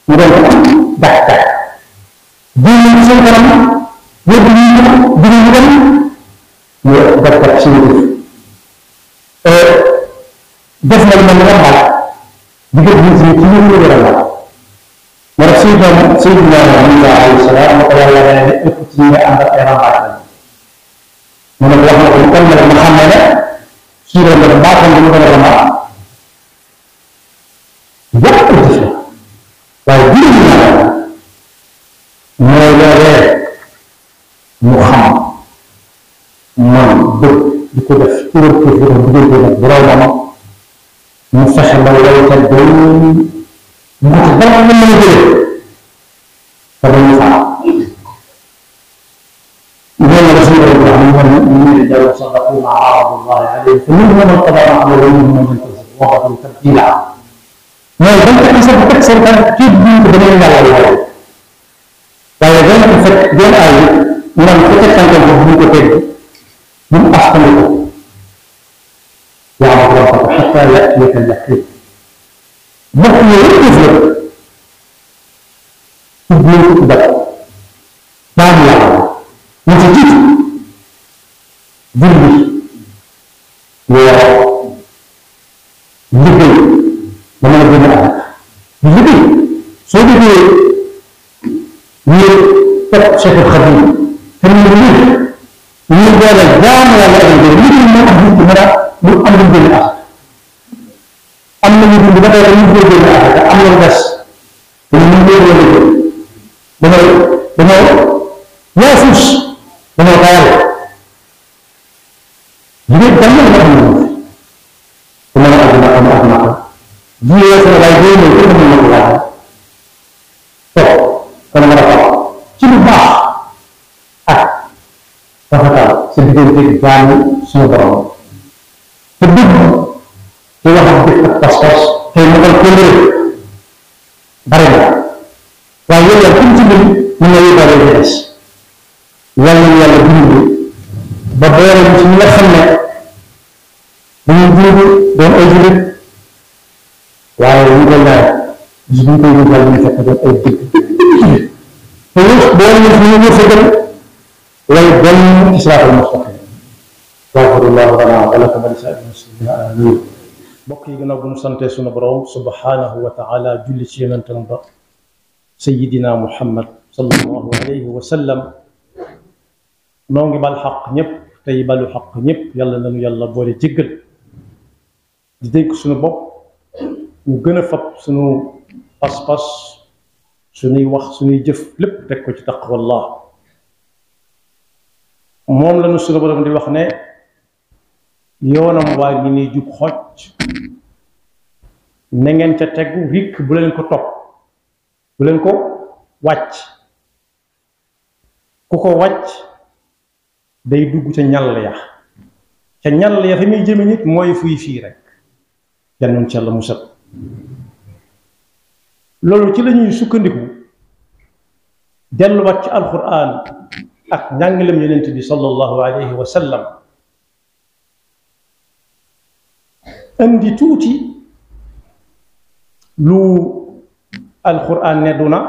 يريد بحث دين سنة يبني دين يبدأ تحسين دفن المنظمة بقد يزيدين ولا ورسولنا سيدنا محمد عليه السلام وقال لنا اكتبنا أن الإيران من الله يكمل محمد سورة الباطن من الرمى يكتب ويديننا مولاي محمد من بكل فكور كثير بدون الدراما مفشل مولاي الدين متضرر من الجيل فبالنفع إذن رسول الله من الرجال صدقوا ما عرض الله عليه فمنهم من قضى نحبه ومنهم من كذب وقتلوا تبديلا ما يبقى حسب تكسر كانت تبدي بدليل الله والله ويبقى فتجل آية من الفتح كان يجب كتب من أحسنه يا رب حتى يأتيك اليقين بقي يكذب تبين كتبك دعني يا رب وتجد julli woor liggéey ba mën a génn àdduna di liggéey soo liggéeyee ñu topp Cheikhul Khadim te ñu boole jaamu yàlla ak liggéey moo tax nit ki mën a lu am lu génn àdduna am na ñu dund ba tey dañuy génn àdduna am na lu des dañu ñu koy liggéey dañoo yaafus dañoo tayal jigéen jàng na xam ne ku mën a àdduna am àdduna ko jiyee sa lay boo ñëw ko mën na ko laaj toog kon mën a tax ci lu baax ak rafetal sa diggante jaamu suñu borom te dëgg te wax ak dëgg ak pas-pas tey mu koy kóllëre bari na waaye yow yaa comme ci mbir mën na yóbbaale ci des yàlla na yàlla dimbali ba boole ci ñi nga xam ne dañuy dund doon ay jullit waaye ñu koy laaj bis bu ñu koy yóbbaale ñu fekk doon ay dëgg te yëpp boole ñu ñu wërsëgal waaye benn ci siraatal mustaqim yaxfirullahu lana wa lakum wa li saa'iril muslimina amiin mbokk yi gannaaw bu ñu sante sunu borom subhanahu wa taala julli ci yonentam ba sayidina muhammad sallallahu alayhi wa sallam noo ngi bal xaq ñëpp tey balu xaq ñëpp yàlla nañu yàlla boole jéggal di dénk suñu bopp ñu gën a fab suñu pas-pas suñuy wax suñuy jëf lépp teg ko ci taqwallah moom lañu suñu borom di wax ne yoonam waa ngi nii jub xocc na ngeen ca tegu rikk bu leen ko topp bu leen ko wàcc ku ko wàcc day dugg ca ñàll ya fa muy jëme nit mooy fuy fii rek yannoon ci yàlla musal loolu ci lañuy sukkandiku delluwaat ci alquran ak njàngalem yonent bi sallallahu alayhi wa sallam andi tuuti lu alquran ne duna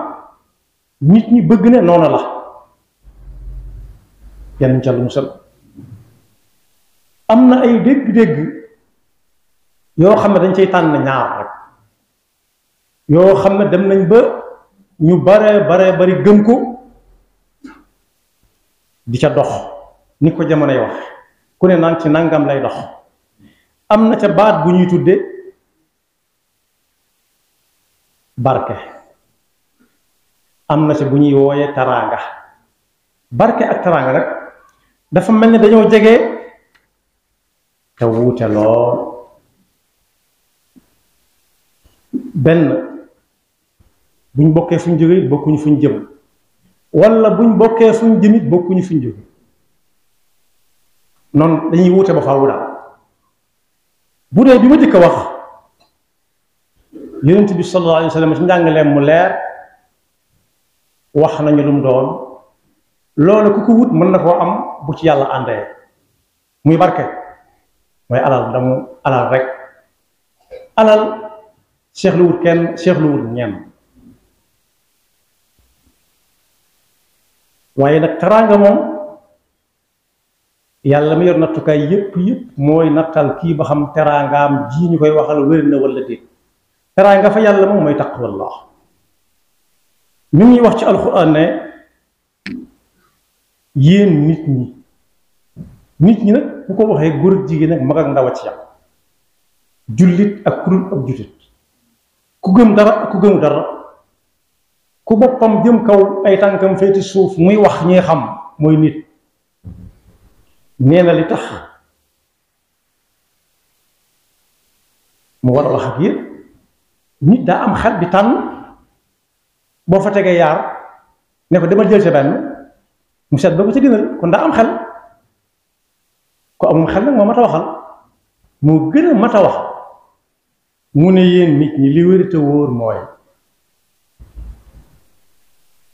nit ñi bëgg ne noonu la yan ca lu musal am na ay dégg-dégg yoo xam ne dañ cay tànn ñaar rek yoo xam ne dem nañ ba ñu bare bari gëm ko di ca dox ni ko jamonoy wax ku ne naan ci nangam lay dox am na ca baat bu ñuy tudde barke am na ca bu ñuy wooyee taraanga barke ak taraanga nag dafa mel ni dañoo jege te wuute lool benn buñ bokkee fuñ jóge bokkuñu fuñ jëm wala buñ bokkee fuñ jëmit bokkuñu fuñ jóge noonu dañuy wuute ba faaw daal bu dee bi ma jëkk a wax yonent bi sallallahu alayhi wa sallam ci njàngaleem mu leer wax nañu lu mu doon loolu ku ko wut mën na koo am bu ci yàlla àndee muy barke mooy alal damu alal rek alal seex lu wut kenn seex lu wut ñenn waaye nag teraanga moom yàlla mi yor nattukaay yépp mooy nattal kii ba xam teraangaam ji ñu koy waxal wér na wala déet teraanga fa yàlla moom mooy taqwallah mi ngi wax ci alxuraan ne yéen nit ñi nag bu ko waxee góor ak jigéen ak mag ak ndaw a ci yam jullit ak kurul ak jullit ku gëm dara ak ku gëmu dara ku boppam jëm kaw ay tànkam féeti suuf muy wax ñi xam mooy nit nee na li tax mu war a wax ak yéen nit daa am xel di tànn boo fa tegee yaar ne ko demal jël sa benn mu seet ba ko ci gënal kon daa am xel ko amum xel nag moo mat a waxal moo gën a mat a wax mu ne yéen nit ñi li wér te wóor mooy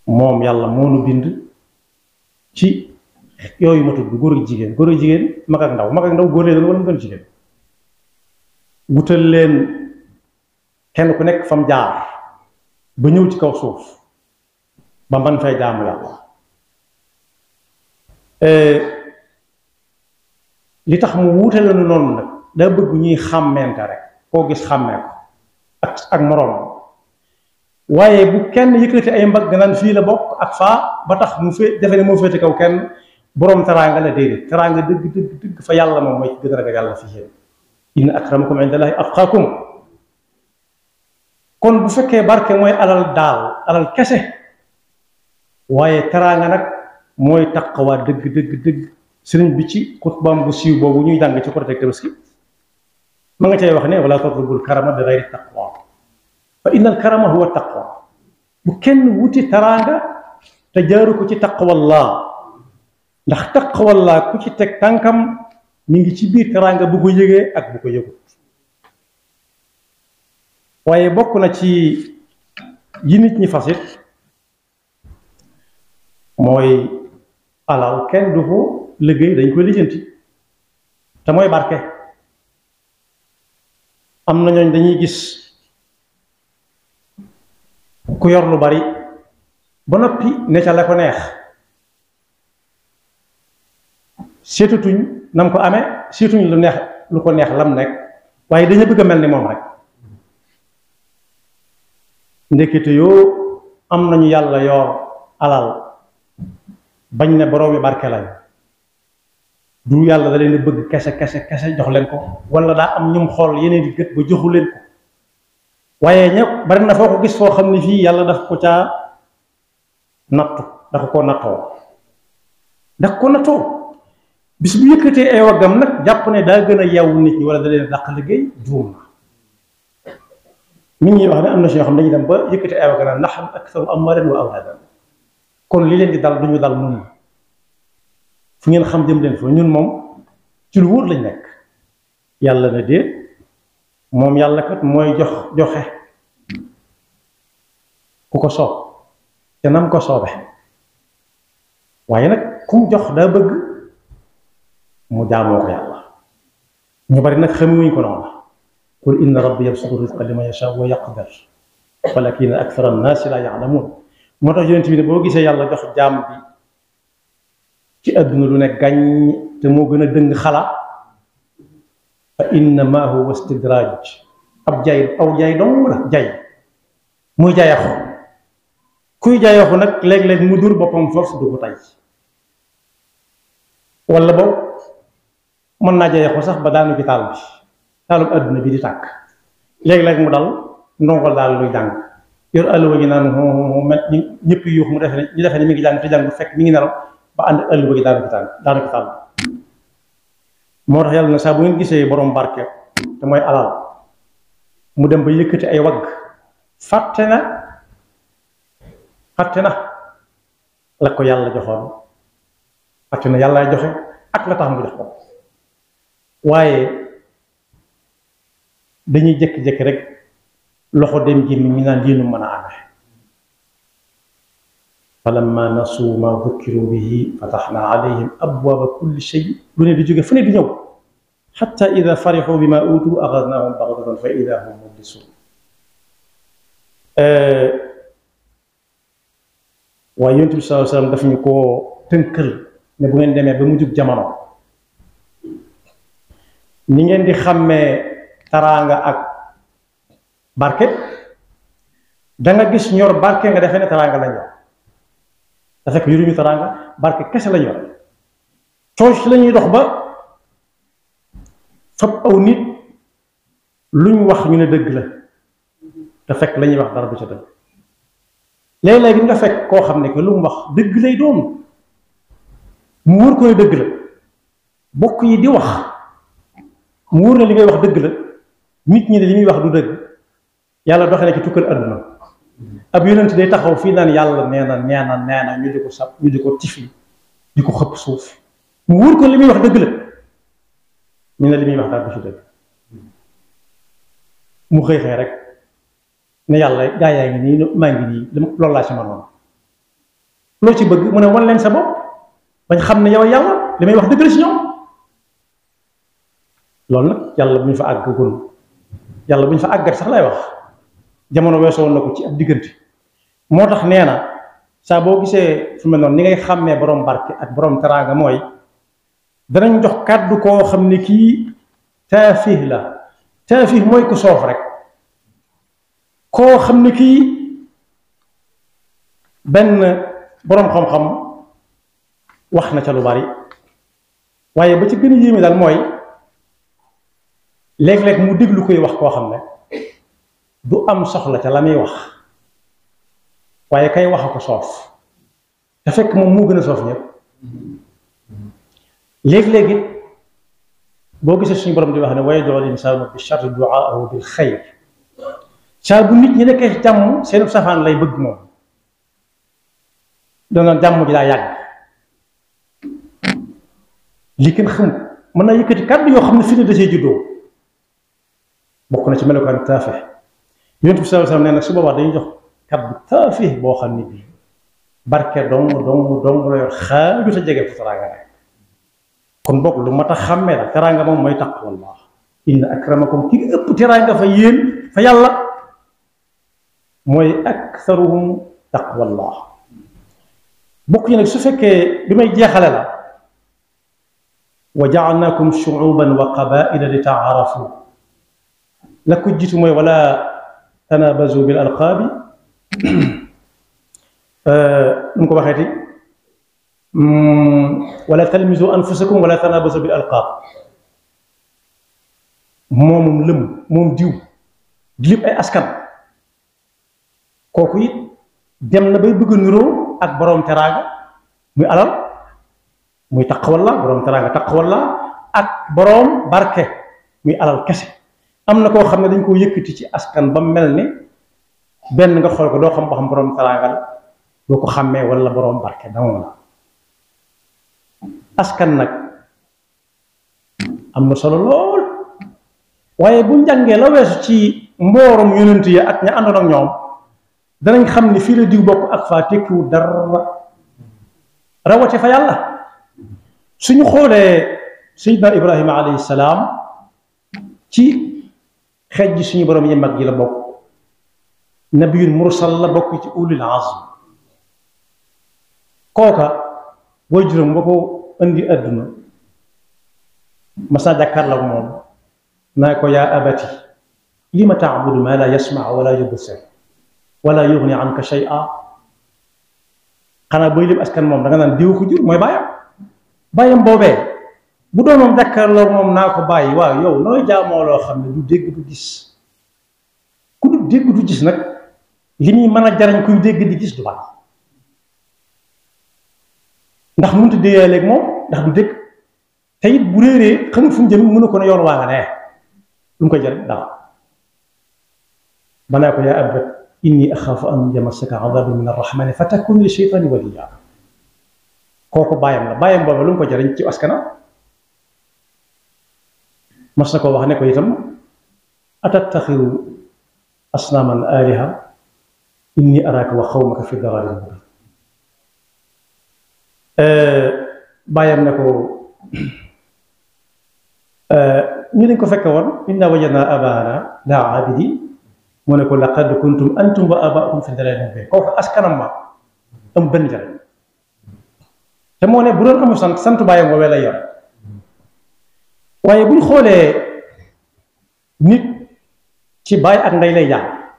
moom yàlla moo nu bind ci yooyu ma tudd góor ak jigéen mag ak ndaw góor leen wala mu gën jigéen wutal leen kenn ku nekk fam jaar ba ñëw ci kaw suuf ba man fay jaamu yàlla li tax mu wuute la noonu nag daa bëgg ñuy xàmmeente rek koo gis xàmmee ko ak moroomam waaye bu kenn yëkkati ay mbagg naan fii la bokk ak faa ba tax mu fee defe ne moo féete kaw kenn boroom teraanga la déedéet teraanga dëgg fa yàlla moom mooy ci gën a ragal yàlla fi yéen inna akramakum indallahi atqaakum kon bu fekkee barke mooy alal kese waaye teraanga nag mooy taqwa dëgg sëriñ bi ci xutbaam bu siiw boobu ñuy jàng ci Korite ak Tabaski ma nga cay wax ne wala tatlubul karama bi gayri taqwa fa inna al karama huwa taqwa bu kenn wuti teraanga te jaaru ko ci taqwallah ndax taqwallah ku ci teg tànkam mi ngi ci biir teraanga bu ko yëgee ak bu ko yëgut waaye bokk na ci yi nit ñi fasit mooy alal kenn du ko liggéey dañ koy lijjanti te mooy barke am na ñooñ dañuy gis ku yor lu bari ba noppi ne ca la ko neex seetatuñ nam ko amee seetuñ lu ko neex lam nekk waaye dañu bëgg a mel ni moom rek ndekete yoo am nañu yàlla yor alal bañ ne borom yi barke lañ du yàlla da leen bëgg kese jox leen ko wala daa am ñum xool yeneen di gët ba joxu leen ko waaye ñëpp bari na foo ko gis foo xam ne fii yàlla daf ko caa nattu dafa ko nattoo bis bu yëkkatee ay waggam nag jàpp ne daa gën a yeewu nit ñi wala da leen dàq liggéey juum na nit ñi wax ne am na si ñoo xam dañuy dem ba yëkkatee ay waggam naan nahnu aktharu amwaalan wa awlaadan kon li leen di dal duñu dal nun fu ngeen xam dem leen fa ñun moom ci lu wóor lañ nekk yàlla na déet moom yàlla kat mooy joxe ku ko soob te nam ko soobe waaye nag ku mu jox daa bëgg mu jaamoo ko yàlla ñu bari nag xamuñ ko noonu qul inna rabbi yabsutu rizqa liman yashaa wa yaqdir walakinna akthara an-naasi laa ya'lamuun moo tax yonent bi ne boo gisee yàlla jox jaam bi ci àdduna lu ne gàññ te moo gën a dëng xala fa innama huwa istidraaj aw jaay dong la jaay muy jaayaxu kuy jaayaxu nag léeg-léeg mu dur boppam force du ko tay wala boobu mën naa jaayaxu sax ba daanu ci taalub àdduna bi di tàkk léeg-léeg mu dal ndongol daal luy jàng yor àlluwa gi naan mel ñëpp yuux mu defe ne ñu defe ne mi ngi jàng te jàng fekk mi ngi nelaw ba ànd àlluwa gi daanu ci tàll moo tax yàlla na saa bu ngeen gisee borom barke te mooy alal mu dem ba yëkkati ay wagg fàtte na la ko yàlla joxoon fàtte na yàlla joxe ak la tax mu jox ko waaye dañuy jékki-jékki rek loxo dem ji mi naan lii nu mën a amee falamma nasuu ma dhukkiru bihi fataxna alayhim abwaaba kulli shay lu ne di jóge fu ne di ñëw xatta ida farixu bima uutu axadnaahum baxdatan fa ida hum mublisun waaye yonent bi sallallahu alayhi wa sallam daf ñu koo tënkal ne bu ngeen demee ba mu jug jamono ni ngeen di xàmmee taraanga ak barke da nga gis ñor barke nga defee ne taraanga lañ yor da fekk yoruñu taraanga barke kese lañ yor cooc lañuy dox ba fab aw nit luñ wax ñu ne dëgg la te fekk la ñuy wax dara du ca dëgg léeg-léeg nga fekk koo xam ne que lu mu wax dëgg lay doon mu wóor ko ne dëgg la bokk yi di wax mu wóor na li ngay wax dëgg la nit ñi ne li muy wax du dëgg yàlla doxe na ci tukkal àdduna ab yonent day taxaw fii naan yàlla nee na ñu di ko sab ñu di ko tifi di ko xëpp suuf mu wóor ko li muy wax dëgg la ñu ne li muy wax daal du ci dëgg mu xëy rek ne yàlla gaa yaa ngi nii maa ngi nii loolu laa ci mënoon loo ci bëgg mu ne wan leen sa bopp bañ xam ne yow yàlla li may wax dëgg la ci ñoom loolu nag yàlla bu ñu fa àggagul yàlla bu ñu fa àggat sax lay wax jamono weesoo woon na ko ci ab diggante moo tax nee na saa boo gisee fu mel noonu ni ngay xàmmee borom barke ak borom teraanga mooy danañ jox kàddu koo xam ne kii taafih la taafih mooy ku soof rek koo xam ne kii benn boroom xam-xam wax na ca lu bari waaye ba ci gën a yéeme daal mooy léeg-léeg mu déglu koy wax koo xam ne du am soxla ca la muy wax waaye kay wax a ko soof te fekk moom moo gën a soof ñëpp léeg-léeg it boo gisee suñu borom di wax ne wa yad'u l-insaanu bi sharri du'aahu bil xayr saa bu nit ñi nekkee ci jàmm seen safaan lay bëgg moom dana jàmm ji daa yàgg li kenn xam mën naa yëkkati kàddu yoo xam ne fi ne da see juddoo bokk na ci melokaan taafih Yonent bi sallallahu alayhi wasallam nee na su boobaa dañuy jox kàddu taafih boo xam ne bii barke dong la yor xaaju ta jege fu teraanga nekk kon bokk lu mat a xàmmee la teraanga moom mooy taqwallah inna akramakum ki ëpp teraanga fa yéen fa yàlla mooy aktharuhum taqwallah bokk yi nag su fekkee bi may jeexale la wa ja'alnakum shu'uban wa qaba'ila li ta'arafu la ko jiitu mooy wala tanabazu bil alqaabi nu ko waxeeti wala talmizu anfusakum wala tanabazu bil alqaab moomum lëm moom diw di lépp ay askan kooku it dem na bay bëgg a niroo ak boroom teraanga muy alal muy taqwallah boroom teraanga taqwallah ak boroom barke muy alal kese am na koo xam ne dañ koo yëkkati ci askan ba mel ni benn nga xool ko doo xam ba xam boroom teraanga la doo ko xàmmee wala boroom barke dama la askan nag am na solo lool waaye bu njàngee la weesu ci mboorom yonent yi ak ña àndoon ak ñoom danañ xam ni fii la diw bokk ak faa tekkiwu dara rawate fa yàlla suñu xoolee Seydina Ibrahima alayhi salaam ci xeej ji suñu borom yi mag yi la bokk nabiyun mursal la bokk ci ulul azm kooka booy juróom ba ko indi àdduna mas naa jàkkaarloo ak moom naa ko yaa abati lima taabudu ma la yasmaa wala yubsir wala yughni anka shay'a xanaa booy lim askan moom da nga naan diw ko jur mooy bàyyam boobee bu doon moom jàkkaarloo moom naa ko bàyyi waaw yow nooy jaamoo loo xam ne du dégg du gis ku du dégg du gis nag li muy mën a jariñ kuy dégg di gis du baax ndax mënut a déeyee léegi moom ndax du dégg te it bu réeree xamul fu mu jëm mën na ko ne yoon waa nga ne lu mu koy jariñ dara ba naa ko yaa abat inni axaafu an yamassaka adabun min arrahmani fa takun li shaytani waliya kooku bàyyam la bàyyam boobu lu mu ko jariñ ci askana mas na ko wax ne ko itam atattaxiru asnaaman aliha inni araaka wa xawmaka fi dalalin mubin bàyyam ne ko ñu dañ ko fekke woon inna wajadna abaana la abidi mu ne ko laqad kuntum antum wa abaakum fi dalalin mubin kooku askanam ma am benn jariñ te moo ne bu doon amul sant bàyyam woowee lay yor waaye bu ñu xoolee nit ci baay ak ndey lay jaar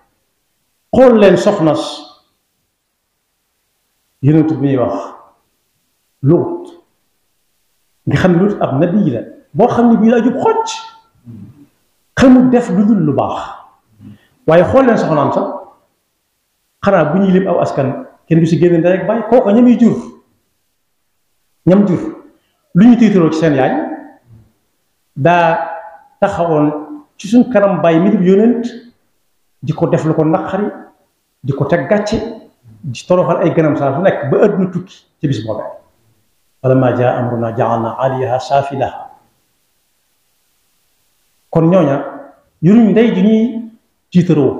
xool leen soxnas yonent bi ñuy wax Luut nga xam ne Luut ab nabi la boo xam ne bii laa jub xocc xamul def lu dul lu baax waaye xool leen soxnaam sax xanaa bu ñuy lim aw askan kenn du si génn ndey ak baay kooku ñam jur lu ñu tiitaroo ci seen yaay daa taxawoon ci suñ kanam bàyyi mi di yónent di ko def lu ko naqari di ko teg gàcce di toroxal ay ganam saa su nekk ba àdduna tukki ci bis boobee falammaa jaa amrunaa ja'alnaa 'aaliyahaa saafilahaa kon ñooña yuruñ ndey ji ñuy tiitaroo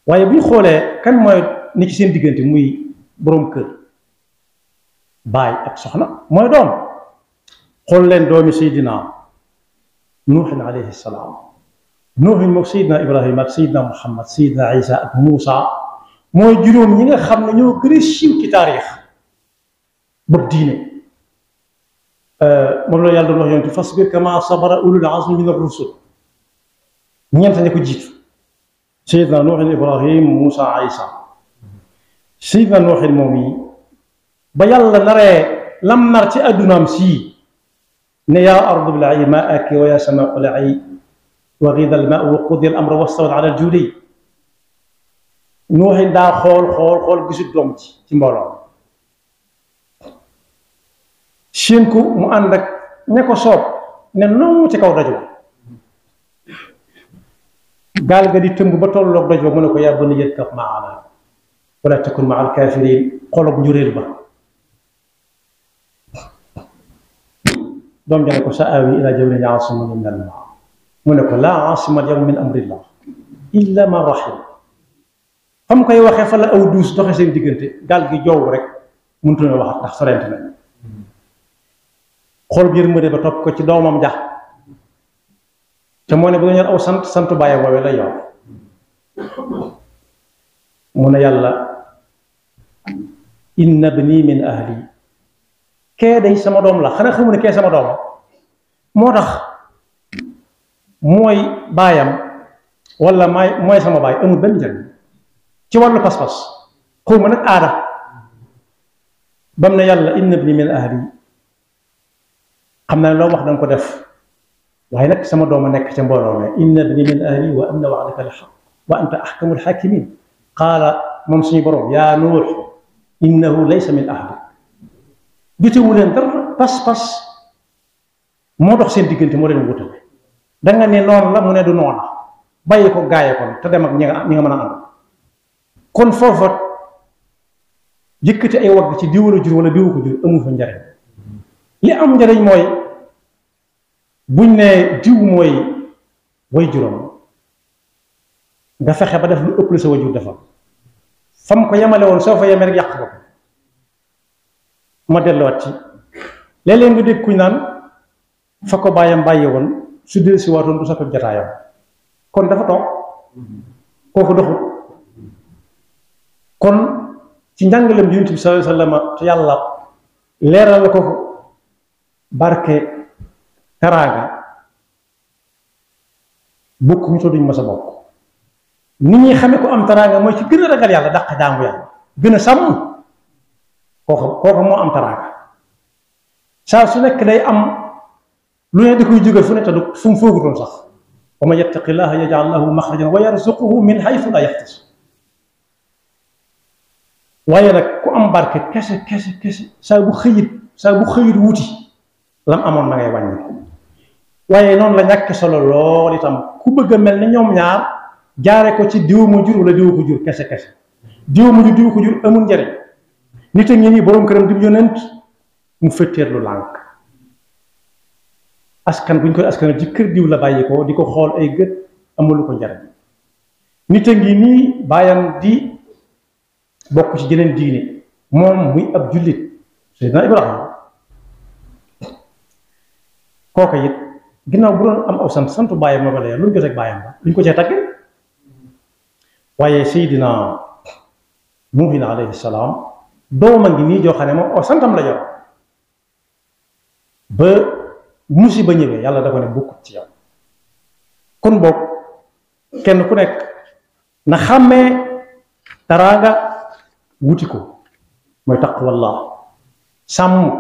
waaye bu ñu xoolee kan mooy ni ci seen diggante muy boroom kër baay ak soxna mooy doom xool leen doomi Seydina Nuuhin alayhi salaam Nuuhin moom Seydina Ibrahima ak Seydina Muhammad Seydina Isa ak Muusa mooy juróom ñi nga xam ne ñoo gën a siiw ci taarix bëgg diine moom la yàlla doon wax yonent fasbir kama sabara ulul azmi min ar-rusul ñeent ña ko jiitu Seydina Nuuhin Ibrahim Moussa Isa Seydina Nuuhin moom yi ba yàlla naree lam nar ci addunaam sii ne yaa ardu ibla'i maa'aki wa yaa samaa'u qla'i wa ghida al-maa'u wa qudiya al-amru wastawat ala al-juudi Nuuhin daa xool gisul doom ci mbooloo seen ko mu ànd ak ña ko soob ne noonu ci kaw doj wa gaal ga di tëmb ba tolloog doj wa mu ne ko yaa bunayya irkab ma'anaa wa laa takun ma'a al-kaafiriin xolob njuréel ba doom ja ne ko sa'aawi ilaa jabalin ya'simunii mina al-maa' mu ne ko laa 'aasima al-yawma min amrillah illa man rahim fa mu koy waxee fa la aw duus doxe seen diggante gaal gi joow rek mënutu na wax ndax sorente na xool biir mëne ba topp ko ci doomam ja te moo ne bu ñor aw sant bàyyi woowee la yow mu ne yàlla inna ibni min ahli kee day sama doom la xanaa xamu ne kee sama doom moo tax mooy baayam wala mooy sama baay amul benn njëriñ ci wàllu pas-pas xaw ma nag aada bam ne yàlla inna ibni min ahli xam naa loo wax danga ko def waaye nag sama doom a nekk ca mbooloo ne inna ibni min ahli wa anna wa'daka al-haqq wa anta ahkamul hakimin qaala moom suñu borom yaa Nuux innahu laysa min ahli jotewu leen dara pas-pas moo dox seen diggante moo leen wutale danga ne noonu la mu ne du noona bàyyi ko gaaye kon te dem ak ñi nga mën a ànd kon foofa yëkkati ay wagg ci diw la jur wala diwu ko jur amu fa njariñ li am njariñ mooy buñ ne diw mooy way juróom nga fexe ba def lu ëpp la sa wajur dafa fam ko yemale woon soo fa yemee rek yàq ko ma delluwaat ci léeg-léeg nga dégg kuñ naan fa ko bàyyam bàyyi woon su dee si waatoon du soppi jataayam kon dafa toog kooku doxul kon ci njàngaleem Yonent bi sallallahu alayhi wa sallam te yàlla leeral la ko barke teraanga bokk ñu to duñ ma sa bokk nit ñi xamee ko am teraanga mooy ci gën a ragal yàlla dàq jaamu yàlla gën a sàmm kooku moo am teraanga saa su nekk day am lu ne di koy jóge fu ne te du fu mu foogutoon sax wa man yattaqillaha yaj'al lahu maxrajan wa yarzuquhu min haythu la yahtasib waaye nag ku am barke kese saa bu xëyit wuti lam amoon na ngay wàññi waaye noonu la ñàkk solo lool itam ku bëgg a mel ni ñoom ñaar jaare ko ci diw ma jur wala diw ko jur kese diw ma jur diw ko jur amul njariñ nit a ngi nii boroom këram di yonent mu fetteer lu lànk askan bu ñu koy askan ci kër diw la bàyyi ko di ko xool ay gët amul ko njariñ nit a ngi nii bàyyam di bokk ci jeneen diine moom muy ab jullit Seydina Ibrahima kooka it ginnaaw bu doon am aw sant bàyyam ma ba leer lu ñu jot ak bàyyam ba lu ñu ko cee tagge waaye Seydina Nuuhin alayhi salaam dooma ngi nii joo xam ne moom aw santam la yor ba musiba ñëwee yàlla da ko ne bokkut ci yow kon boog kenn ku nekk na xàmmee teraanga wuti ko mooy taqwallah sàmm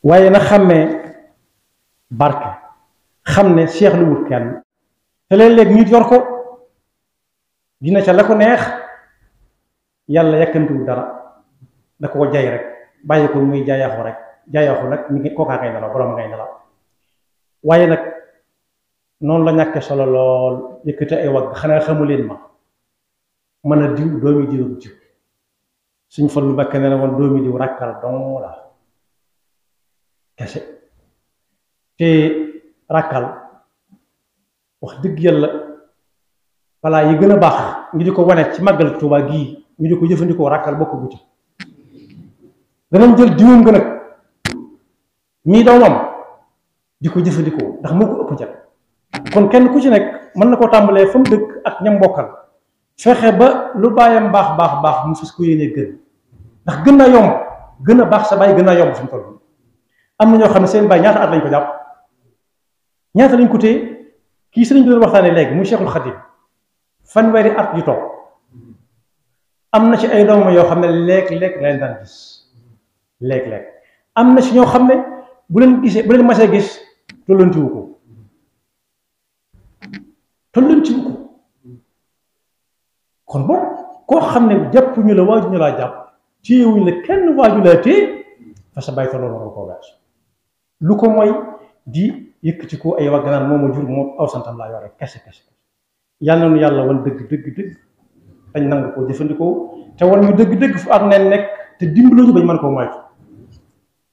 waaye na xàmmee barke xam ne seex lu wut kenn te léeg-léeg nit yor ko dina ca la ko neex yàlla yàkkamtiwul dara da ko jay rek bàyyi ko muy jaayaxu rek jaayaxu nag mi ngi kookaa ngay nelaw borom ngay nelaw waaye nag noonu la ñàkke solo lool yëkkati ay wagg xanaa xamu leen ma mën a diw doomi diw ak diw suñ fal lu bakk ne la woon doomi diw rakkal dong la kese te rakkal wax dëgg yàlla balaa yi gën a baax ñu di ko wane ci màggal Tuubaa gii ñu di ko jëfandikoo rakkal bokk guti danañ jël diwum nga nag mii doomam di ko jëfandikoo ndax moo ko ëpp njëriñ kon kenn ku ci nekk mën na koo tàmbalee fa mu dëkk ak ñam bokkal fexe ba lu bàyyam baax mu fas ko yéenee gën ndax gën a yomb gën a baax sa bàyyi gën a yomb fi mu toll am na ñoo xam ne seen baay ñaata at lañ ko jàpp ñaata lañ ko téye kii sëriñ bi doon waxtaanee léegi muy Cheikhul Khadim fanweeri at yu toog am na ci ay doomam yoo xam ne léeg-léeg leen daan gis léeg-léeg am na ci ñoo xam ne bu leen masee gis tollantiwu ko kon boo koo xam ne jàpp ñu la waaju ñu laa jàpp téyewuñ la kenn waaju laa téye fa sa bàyyi loolu waral koo gaas lu ko mooy di yëkkati ko ay wax ganaan moom a jur moom aw santam laa yore kese yàlla na nu yàlla wan dëgg dañ nangu koo jëfandikoo te wan ñu dëgg fu ak neen nekk te dimbaloo ñu bañ mën koo moytu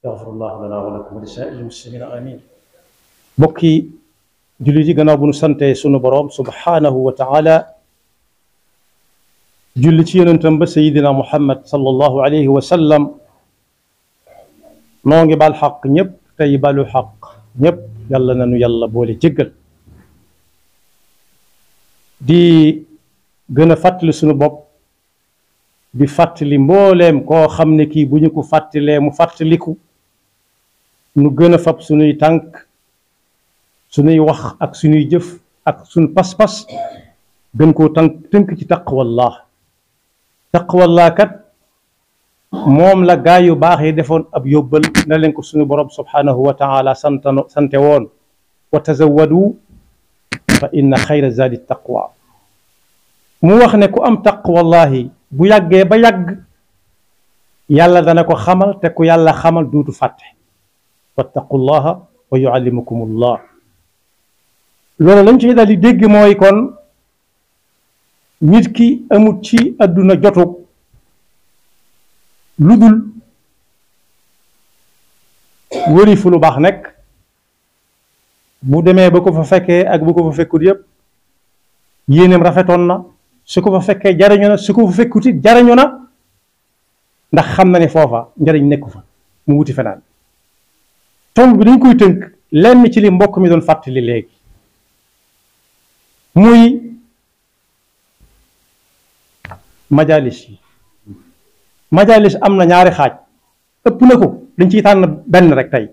yaxfirullahu lana wa lakum wa li saa'iril muslimina amin bokki jullit yi gannaaw bu nu sante sunu boroom subhanahu wa taala julli ci yonentam ba sayidina muhammad sallallahu alayhi wa sallam noo ngi baal xaq ñëpp tey balu xaq ñëpp yàlla nanu yàlla boole jéggal di gën a fàttali sunu bopp di fàttali mbooleem koo xam ne kii bu ñu ko fàttalee mu fàttaliku nu gën a fab sunuy tànk sunuy wax ak sunuy jëf ak sunu pas-pas gën koo tënk ci taqwallah kat moom la gaay yu baax yi defoon ab yóbbal na leen ko sunu borom subhanahu wa taala sante woon wa tazawwadu fa inna xayra zadi taqwa mu wax ne ku am taqwallahi bu yàggee ba yàgg yàlla dana ko xamal te ku yàlla xamal duutu fàtte wattaqullaha wa yuallimukumullah loolu lañ ci daal di dégg mooy kon nit ki amut ci àdduna jotug lu dul wëri fu lu baax nekk bu demee ba ko fa fekkee ak bu ko fa fekkut yëpp yéeneem rafetoon na su ko fa fekkee jariñu na su ko fa fekkuti jariñu na ndax xam na ne foofa njariñ nekku fa mu wuti fenaan tomb bi dañ koy tënk lenn ci li mbokk mi doon fàttali léegi muy majalis yi majalis am na ñaari xaaj ëpp na ko dañ ciy tànn benn rek tey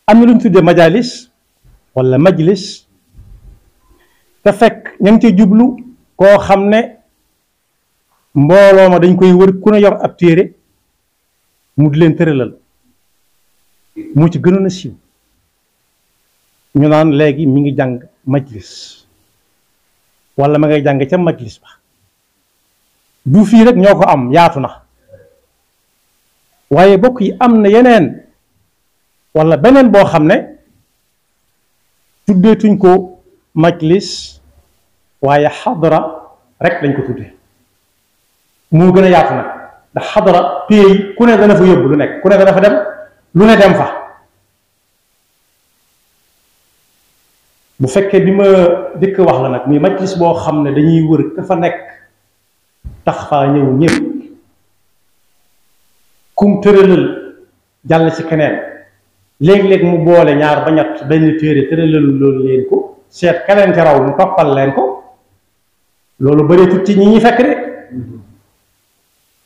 am na lu ñu tuddee majalis wala majlis te fekk ña ngi ci jublu koo xam ne mbooloo ma dañ koy wër ku ne yor ab téere mu di leen tëralal mu ci gënoon a siiw ñu naan léegi mi ngi jàng majlis wala ma ngay jàng ca majlis ba du fii rek ñoo ko am yaatu na waaye bokk yi am na yeneen wala beneen boo xam ne tuddeetuñ ko majlis waaye xadara rek lañ ko tuddee moo gën a yaatu nag ndax xadara pays ku ne dana fa yóbbu lu nekk ku ne dana fa dem lu ne dem fa bu fekkee bi ma dëkk wax la nag muy majlis boo xam ne dañuy wër ka fa nekk tax faa ñëw ñëpp kum tëralal jàll ci keneen léeg-léeg mu boole ñaar ba ñett benn téere tëralal loolu leen ko seet keneen ca raw mu toppal leen ko loolu bëreetut ci ñi ñuy fekk de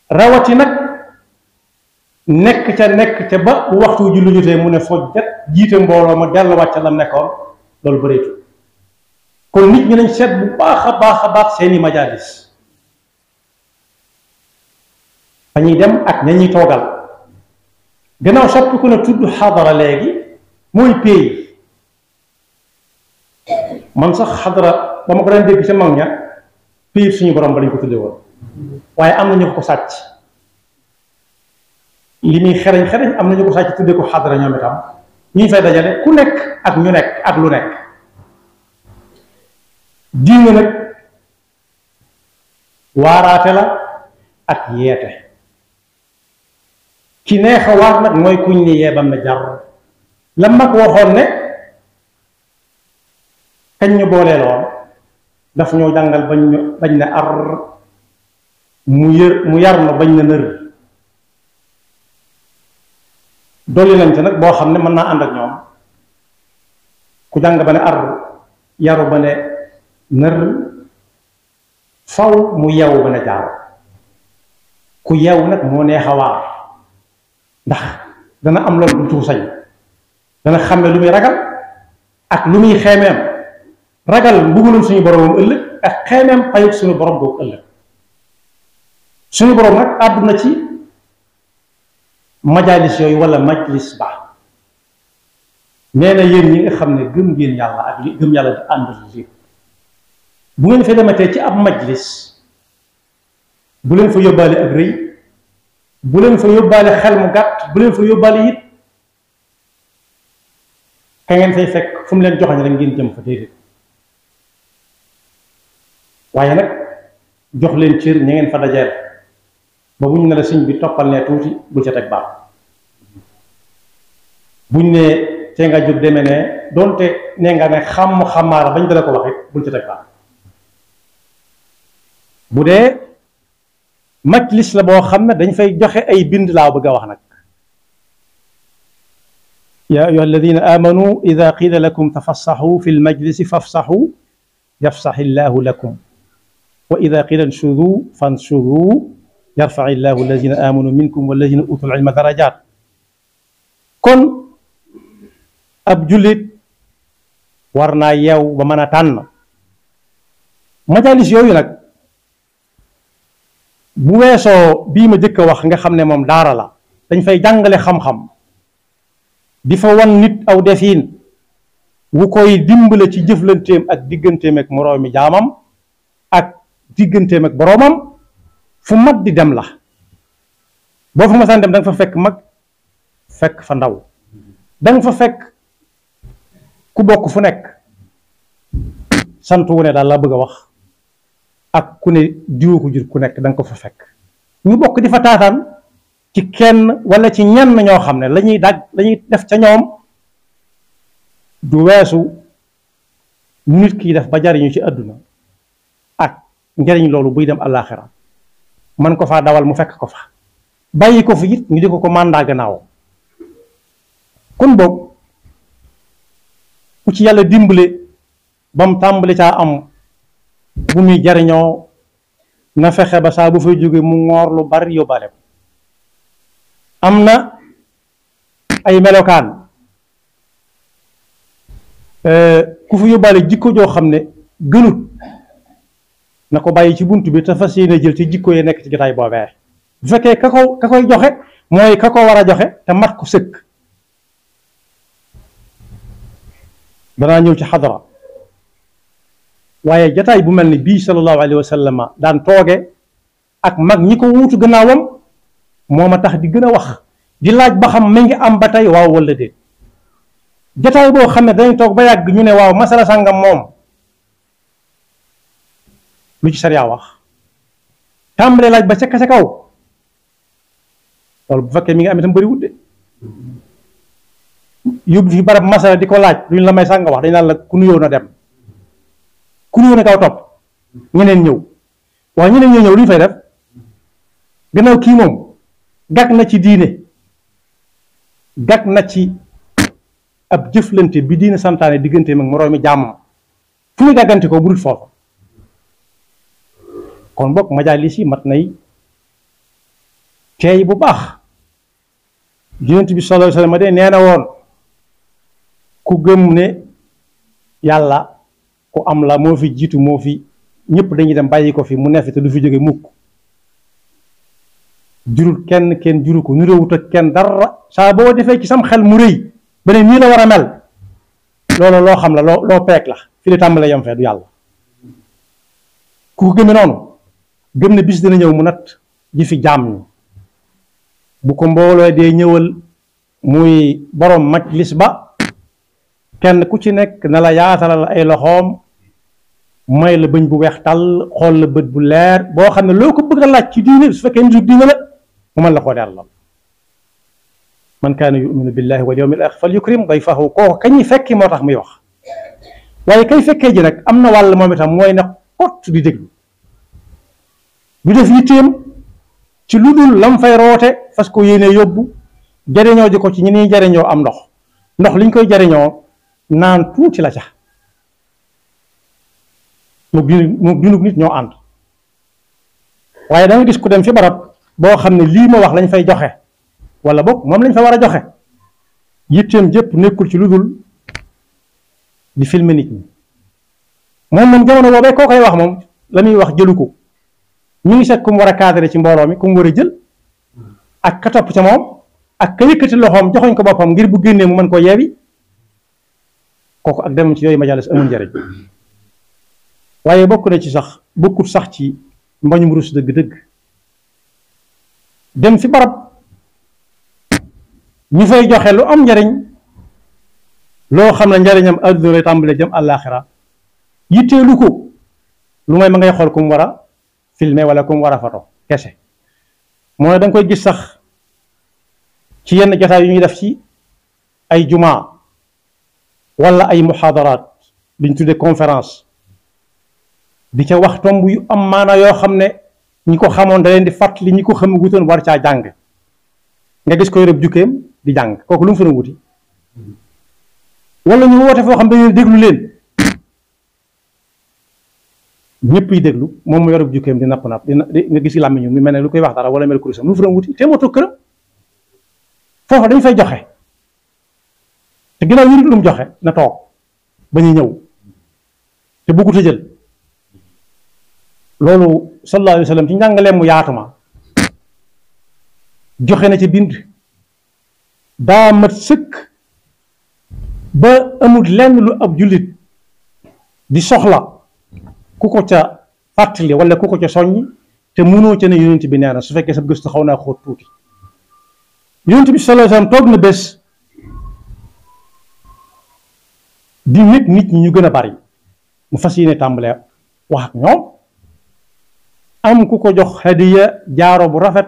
rawati nag nekk ca ba bu waxtu julli jotee mu ne foo jot jiite mbooloo ma delluwaat ca lam nekkoon loolu bëreetut kon nit ñi nañ seet bu baax a baax seeni majalis fa ñuy dem ak ña ñuy toogal gannaaw soppi ku ne tudd xadara léegi mooy pays man sax xadara ba ma ko daan dégg ca mag ña pays suñu borom ba lañ ko tuddee woon waaye am na ñu ko sàcc li muy xereñ am na ñu ko sàcc tuddee ko xadara ñoom itam ñuy fay dajale ku nekk ak ñu nekk ak lu nekk diine nag waaraate la ak yeete ki neex a waar nag mooy kuñ ni yeebam na jar la mag waxoon ne kañ ñu boolee lool daf ñoo jàngal bañ ne ar mu yar na bañ na nër dolli nañ ci nag boo xam ne mën naa ànd ak ñoom ku jàng ba ne ar yaru ba ne nër faw mu yeewu ba ne jaar ku yeewu nag moo neex a waar ndax dana am loolu du sañ dana xàmme lu muy ragal ak lu muy xeemeem ragal mbugalum suñu boromam ëllëg ak xeemeem payut suñu borom boobu ëllëg suñu borom nag àdduna ci majalis yooyu wala majlis ba nee na yéen ñi nga xam ne gëm ngeen yàlla ak li gëm yàlla di àndal li bu ngeen fa dematee ci ab majlis bu leen fa yóbbaale ak rëy bu leen fa yóbbaale xel mu gàtt bu leen fa yóbbaale it ka ngeen fay fekk fu mu leen joxañ rek ngeen jëm fa déedéet waaye nag jox leen cër ña ngeen fa dajeel ba buñ ne la sëñ bi toppal ne tuuti bu ca teg baax buñ ne te nga jóg demee ne doonte nee nga ne xam-xamaara bañ dala ko wax it bul ca teg baax bu dee majlis la boo xam ne dañ fay joxe ay bind laa bëgg a wax nag yaa ayyuha alladina amanu ida qila lakum tafassaxu fi lmajlisi fafsaxu yafsaxi llahu lakum wa ida qila nshudu fanshudu yarfaci llahu alladina amanu minkum walladina utul ilma darajat kon ab jullit war naa yeew ba mën a tànn majalis yooyu nag bu weesoo bii ma jëkk a wax nga xam ne moom daara la dañ fay jàngale xam-xam di fa wan nit aw defiin wu koy dimbale ci jëflanteem ak digganteem ak moroomi jaamam ak digganteem ak boroomam fu mag di dem la boo fa masaan dem da nga fa fekk mag fekk fa ndaw da nga fa fekk ku bokk fu nekk sant wu ne daal laa bëgg a wax ak ku ne diwoo ko jur ku nekk da nga ko fa fekk ñu bokk di fa taataan ci kenn wala ci ñenn ñoo xam ne lañuy def ca ñoom du weesu nit ki def ba jariñu ci àdduna ak njariñ loolu buy dem àllaaxira man ko faa dawal mu fekk ko fa bàyyi ko fi it ñu di ko màndaa gannaaw kon boog ku ci yàlla dimbale ba mu tàmbali caa am bu muy jariñoo na fexe ba saa bu fay jóge mu ngoor lu bari yóbbaale ko am na ay melokaan ku fi yóbbaale jikko joo xam ne gënut na ko bàyyi ci bunt bi te fas yéene jël ci jikko yi nekk ci jotaay boobee bu fekkee ka koy joxe mooy ka ko war a joxe te mat ko sëkk danaa ñëw ci xadara waaye jataay bu mel ni bii sallallahu alayhi wa sallam daan tooge ak mag ñi ko wuutu gannaawam moo ma tax di gën a wax di laaj ba xam mi ngi am ba tey waaw wala déet jataay boo xam ne dañ toog ba yàgg ñu ne waaw masala sàngam moom lu ci sariya wax tàmbalee laaj ba ca kaw loolu bu fekkee mi ngi am itam bëriwut de yóbbu fi barab masala di ko laaj duñ la may sànga wax dañ naan la ku nuyoo na dem ku nuyoo na kaw topp ñeneen ñëw waaw ñeneen ñëw lu ñu fay def gannaaw kii moom gàkk na ci diine gàkk na ci ab jëflante bi diine santaane diggante mag moroomi jàmmam fu ñu gàggante ko budul foofu kon bokk majaalis yi mat nay teey bu baax Yonent bi sallallahu alayhi wa sallam de nee na woon ku gëm ne yàlla ku am la moo fi jiitu moo fi ñëpp dañuy dem bàyyi ko fi mu nefi te du fi jóge mukk jurul kenn juru ko nuréewut ak kenn dara saa boo defee ci sam xel mu rëy ba ne nii la war a mel loolu loo xam la loo peeg la fi la tàmbalee yam fee du yàlla ku ko gëmee noonu gëm ne bis dina ñëw mu nat ji fi jaam ñi bu ko mbooloo dee ñëwal muy borom majlis ba kenn ku ci nekk na la yaatalal ay loxoom may la bëñ bu weex tàll xool la bët bu leer boo xam ne loo ko bëgg a laaj ci diine su fekkee nitu diine la mu mën la koo leer la man kaana yuminu billahi wal yawmil axir fal yukrim dayfahu kooku kañuy fekki moo tax muy wax waaye kay fekkee ji nag am na wàll moom itam mooy ne xott di déglu du def yitteem ci lu dul lam fay roote fas ko yéene yóbbu jariñoo ji ko ci ñi ñuy jariñoo am ndox liñ koy jariñoo naan tuuti la ca mu junub nit ñoo ànd waaye da nga gis ku dem fi barab boo xam ne lii ma wax lañ fay joxe wala boog moom lañ fa war a joxe yitteem jëpp nekkul ci lu dul di filmer nit ñi moom jamono boobee koo koy wax moom la muy wax jëlu ko mi ngi seet ku mu war a cadré ci mbooloo mi ku mu war a jël ak ka topp ca moom ak ka yëkkati loxoom joxoñ ko boppam ngir bu génnee mu mën koo yeewi kooku ak dem ci yooyu majalis amul njëriñ waaye bokk na ci sax bokkut sax ci mbañum rus dëgg-dëgg dem fi barab ñu fay joxe lu am njariñ loo xam ne njariñam àdduna lay tàmbalee jëm àllaaxira yitteelu ko lu may ma ngay xool ku mu war a filmer wala ku mu war a photo kese moo ne da nga koy gis sax ci yenn jotaay yu ñuy def ci ay jumaa wala ay muxaadaraat biñ tuddee conférence di ca wax tomb yu am maana yoo xam ne ñi ko xamoon da leen di fàttali ñi ko xam wutoon war caa jàng nga gis ko yërëb jukkeem di jàng kooku lu mu fa wuti wala ñu woote foo xam dañuy déglu leen ñëpp yi déglu moom mu yërëb jukkeem di napp nga gis làmmiñu mu mel ne lu koy wax dara wala mel kurusam lu mu fa wuti te moo toog këram foofa dañ fay joxe te ginnaaw yurut lu mu joxe na toog ba ñu ñëw te bëggut a jël loolu sallallahu alayhi wa sallam ci njàngaleem mu yaatuma joxe na ci bind daa mat sëkk ba amul lenn lu ab jullit di soxla ku ko ca fàttali wala ku ko ca soññ te mënoo ca ne yonent bi nee na su fekkee sa gëstu xaw naa xóot tuuti yonent bi sallallahu alayhi wa sallam toog na bés di nit ñi ñu gën a bari mu fas yéene tàmbalee wax ak ñoom am ku ko jox hadiya jaaro bu rafet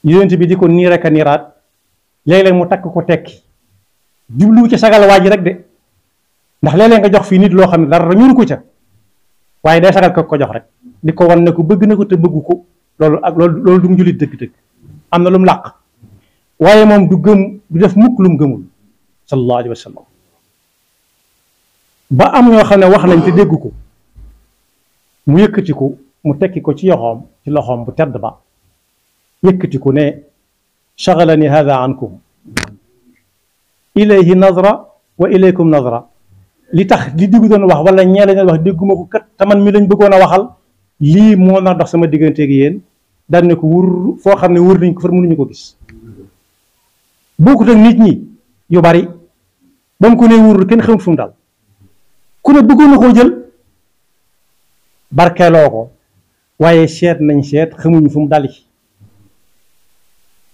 yonent bi di ko nii rek a niiraat léeg-léeg mu takk ko tekki jubluwu ci sagal waa ji rek de ndax léeg-léeg nga jox fii nit loo xam ne dara ñuru ko ca waaye day sagal ko jox rek di ko wan ne ko bëgg na ko te bëggu ko loolu du mu jullit dëgg-dëgg am na lu mu làq waaye moom du def mukk lu mu gëmul sallallahu alayhi wa sallam ba am ñoo xam ne wax nañ te dégg ko mu yëkkati ko mu tekki ko ci loxoom bu tedd ba yëkkati ko ne shagalani hada ankum ilayhi nazra wa ilaykum nazra li tax li diggu doon wax wala ñee lañ wax dégguma ko kat te man mi lañ bëggoon a waxal lii moo na dox sama digganteeg yéen daan ne ko wur foo xam ne wër nañ ko far mënuñu ko gis bokkut ak nit ñi yu bari ba mu ko ne wur kenn xamut fu mu dal ku ne bëggoon na koo jël barkeeloo ko waaye seet nañ seet xamuñu fu mu dali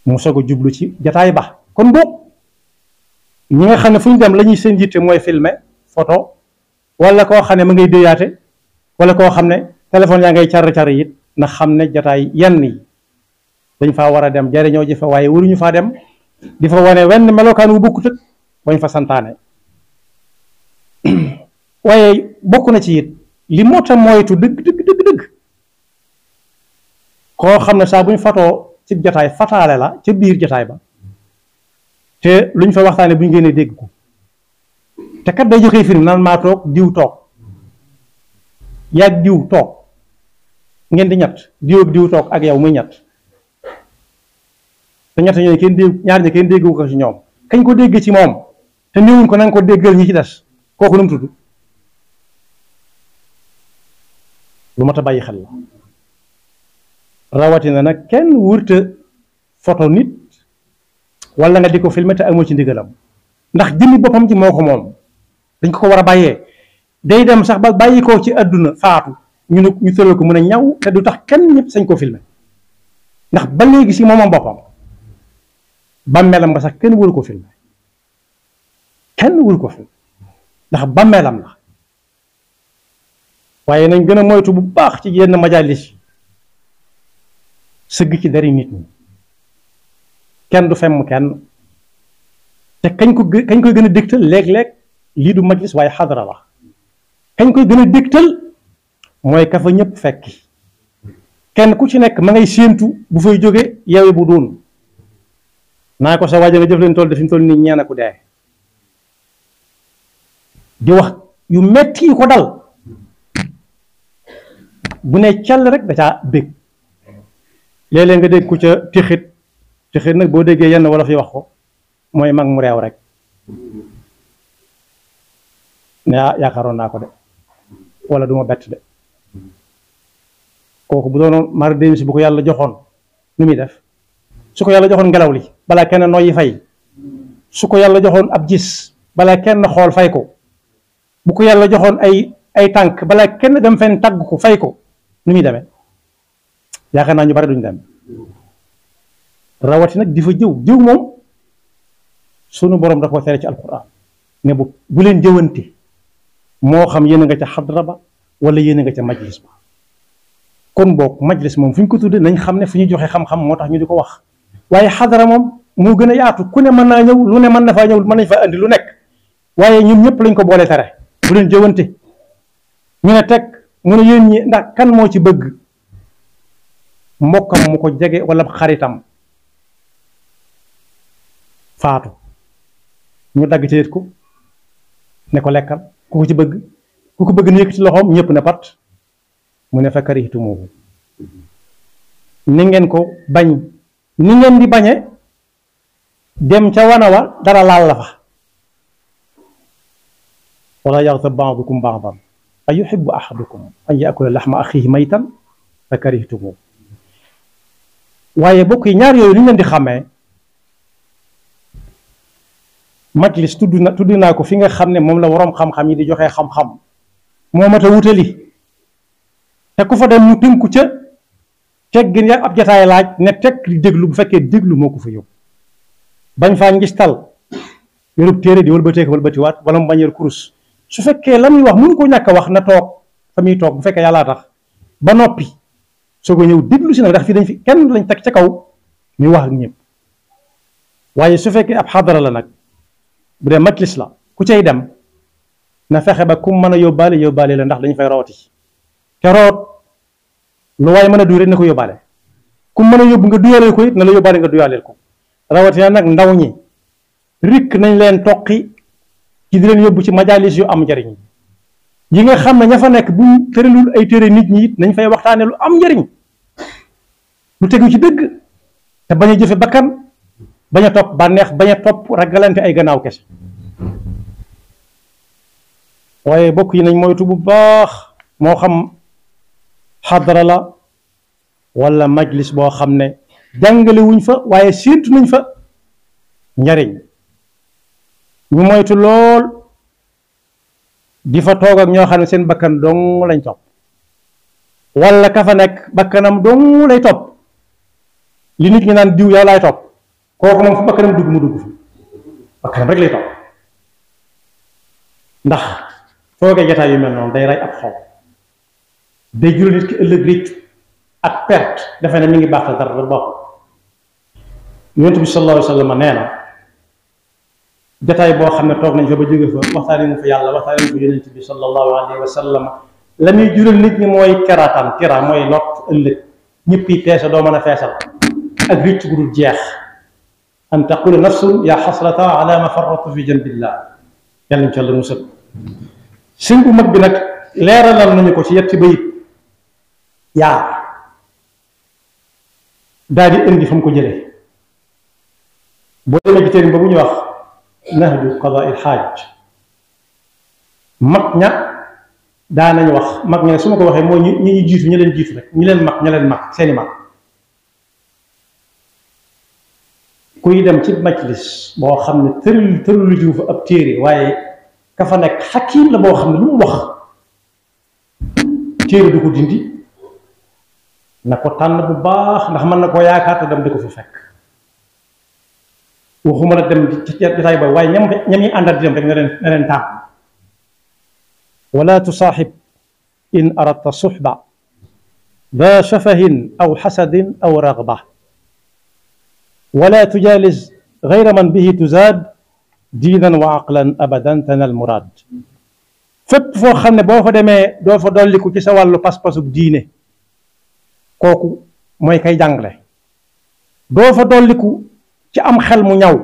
mu soog a jublu ci jataay ba kon boog ñi nga xam ne fu ñu dem la ñuy seen yitte mooy filmer photo wala koo xam ne ma ngay déyaate wala koo xam ne téléphone yaa ngay car it na xam ne jataay yenn yi dañ faa war a dem jariñoo ji fa waaye waruñu faa dem di fa wane wenn melokaan wu bokkut ak bañ fa santaane waaye bokk na ci it li moo tam moytu dëgg koo xam ne saa buñ fatoo ci jataay fataale la ca biir jataay ba te luñ fa waxtaane buñ génnee dégg ko te kat day joxe film naan maa toog diw toog yaag diw toog ngeen di ñett diw ak diw toog ak yow muy ñett te ñett ñooñu kenn dégg ñaar ñi kenn déggu ko ci ñoom kañ ko dégg ci moom te néewuñ ko na nga ko déggal ñi ci des kooku nu mu tudd lu mat a bàyyi xel la rawatina nag kenn wurta photo nit wala nga di ko filmer te amoo ci ndigalam ndax jëmmi boppam ci moo ko moom dañ ko war a bàyyee day dem sax ba bàyyi ko ci àdduna faatu ñu tëral ko mën a ñaw te du tax kenn ñëpp sañ ko filmer ndax ba léegi si moomam boppam bàmmeelam ba sax kenn waru ko filmer ndax bàmmeelam la waaye nañ gën a moytu bu baax ci yenn majalis yi sëgg ci dari nit ñi kenn du femm kenn te kañ koy gën a dégtal léeg-léeg lii du majlis waaye xadara la kañ koy gën a dégtal mooy ka fa ñëpp fekki kenn ku ci nekk ma ngay séentu bu fay jóge yewe bu doon naa ko sa waaja nga jëf leen tool dafim toll nii ñeena ku dee di wax yu metti yu ko dal bu ne cell rek da caa bég léeg-léeg nga dégg ku ca tixit te xëy nag boo déggee yenn wolof yi wax ko mooy mag mu réew rek ne yaakaaroon naa ko de wala du ma bett de kooku bu doonoon mara démi si bu ko yàlla joxoon nu muy def su ko yàlla joxoon ngelaw li balaa kenn noyyi fay su ko yàlla joxoon ab gis balaa kenn xool fay ko bu ko yàlla joxoon ay tànk balaa kenn dem fenn tagg ko fay ko nu muy demee yaakaar naa ñu bari duñ dem rawati nag di fa jëw moom sunu borom da ko tere ci alquran ne bu leen jëwante moo xam yéen a nga ca xadra ba wala yéen a nga ca majlis ba kon boog majlis moom fu ñu ko tuddee nañ xam ne fu ñu joxe xam-xam moo tax ñu di ko wax waaye xadra moom moo gën a yaatu ku ne mën naa ñëw lu ne mën na faa ñëw mën nañ fa andi lu nekk waaye ñun ñëpp lañ ko boole tere bu leen jëwante ñu ne teg mu ne yéen ñi ndax kan moo ci bëgg mbokkam mu ko jege wala xaritam faatu ñu dagg ci ko ne ko lekkal ku ko ci bëgg ku ko bëgg ne yëkkati loxoom ñëpp ne pat mu ne fa karihtumuuhu ni ngeen ko bañ ni ngeen di bañe dem ca wana wa dara laal la fa wala yaxtab ba'dukum ba'dan a yuhibbu ahadukum an yaakula laxma axiihi maytan fa karihtumuuhu waaye bokk yi ñaar yooyu li ñu leen di xàmmee majlis tudd naa ko fi nga xam ne moom la waroom xam-xam yi di joxe xam-xam moo mat a wutali te ku fa dem mu tënku ca teggin ya ab jataay laaj ne tekk di déglu bu fekkee déglu moo ko fa yóbbu bañ faa ngistal yorub téere di wëlbatiwaat wala mu bañ yor kurus su fekkee la muy wax mënu ko ñàkk a wax na toog fa muy toog bu fekkee yàllaa tax ba noppi soo ko ñëw déglu si nag ndax fii dañ fi kenn lañ teg ca kaw muy wax ak ñëpp waaye su fekkee ab xadara la nag bu dee majlis la ku cay dem na fexe ba ku mën a yóbbaale la ndax dañu fay rooti te root lu waaye mën a duy rek na ko yóbbaale ku mën a yóbbu nga duyaaleel ko it na la yóbbaale nga duyaaleel ko rawatina nag ndaw ñi rikk nañ leen toqi ci di leen yóbbu ci majalis yu am njariñ yi nga xam ne ña fa nekk bu tëralul ay téere nit ñi it nañ fay waxtaane lu am njariñ lu tegu ci dëgg te bañ a jëfe bakkan bañ a topp bànneex bañ a topp ragalante ay gannaaw kese waaye bokk yi nañ moytu bu baax moo xam xadara la wala majlis boo xam ne jàngale wuñ fa waaye séentu nañ fa njariñ ñu moytu lool di fa toog ak ñoo xam ne seen bakkan dong lañ topp wala ka fa nekk bakkanam dong lay topp li nit ñi naan diw yow laay topp kooku moom fu bakkanam dugg mu dugg fa bakkanam rek lay topp ndax toogee jataay yu mel noonu day rey ab xol day jural nit ki ëllëg réccu ak perte defe ne mi ngi baax dara dara baaxul yonent bi sallallahu alayhi wa sallam nee na jataay boo xam ne toog nañ fa ba jóge fa waxtaanee mu fa yàlla waxtaanee mu fa yonent bi sallallahu alayhi wa sallam la muy jural nit ñi mooy keraataan kera mooy lot ëllëg ñëpp yi peese doo mën a feesal ak réccu gu dul jeex an taqula nafsun yaa xasrata ala ma farratu fi janbillah yàlla ñu ci yàlla musal sëñ bu mag bi nag leeralal nañu ko ci yetti bayit yaa daal di indi fa mu ko jëlee boo demee ci téere ba bu ñuy wax nahju qadaa il xaaj mag ña daa nañu wax mag ña su ma ko waxee mooy ñi ñu jiitu ñi leen jiitu rek ñi leen mag seeni mag kuy dem ci majlis boo xam ne tërul jiw fa ab téere waaye ka fa nekk xakiim la boo xam ne lu mu wax téere du ko dindi na ko tànn bu baax ndax mën na koo yaakaar te dem di ko fi fekk waxuma la dem ci jotaay ba waaye ñam yi àndal di dem rek na leen tànn wala tusaaxib in aradta suxba da shafahin aw xasadin aw ragba wala tujaalis gayra man bihi tuzaad diinan wa aqlan abadan tanal muraad fépp foo xam ne boo fa demee doo fa dolliku ci sa wàllu pas-pasub diine kooku mooy kay jàngale doo fa dolliku ci am xel mu ñaw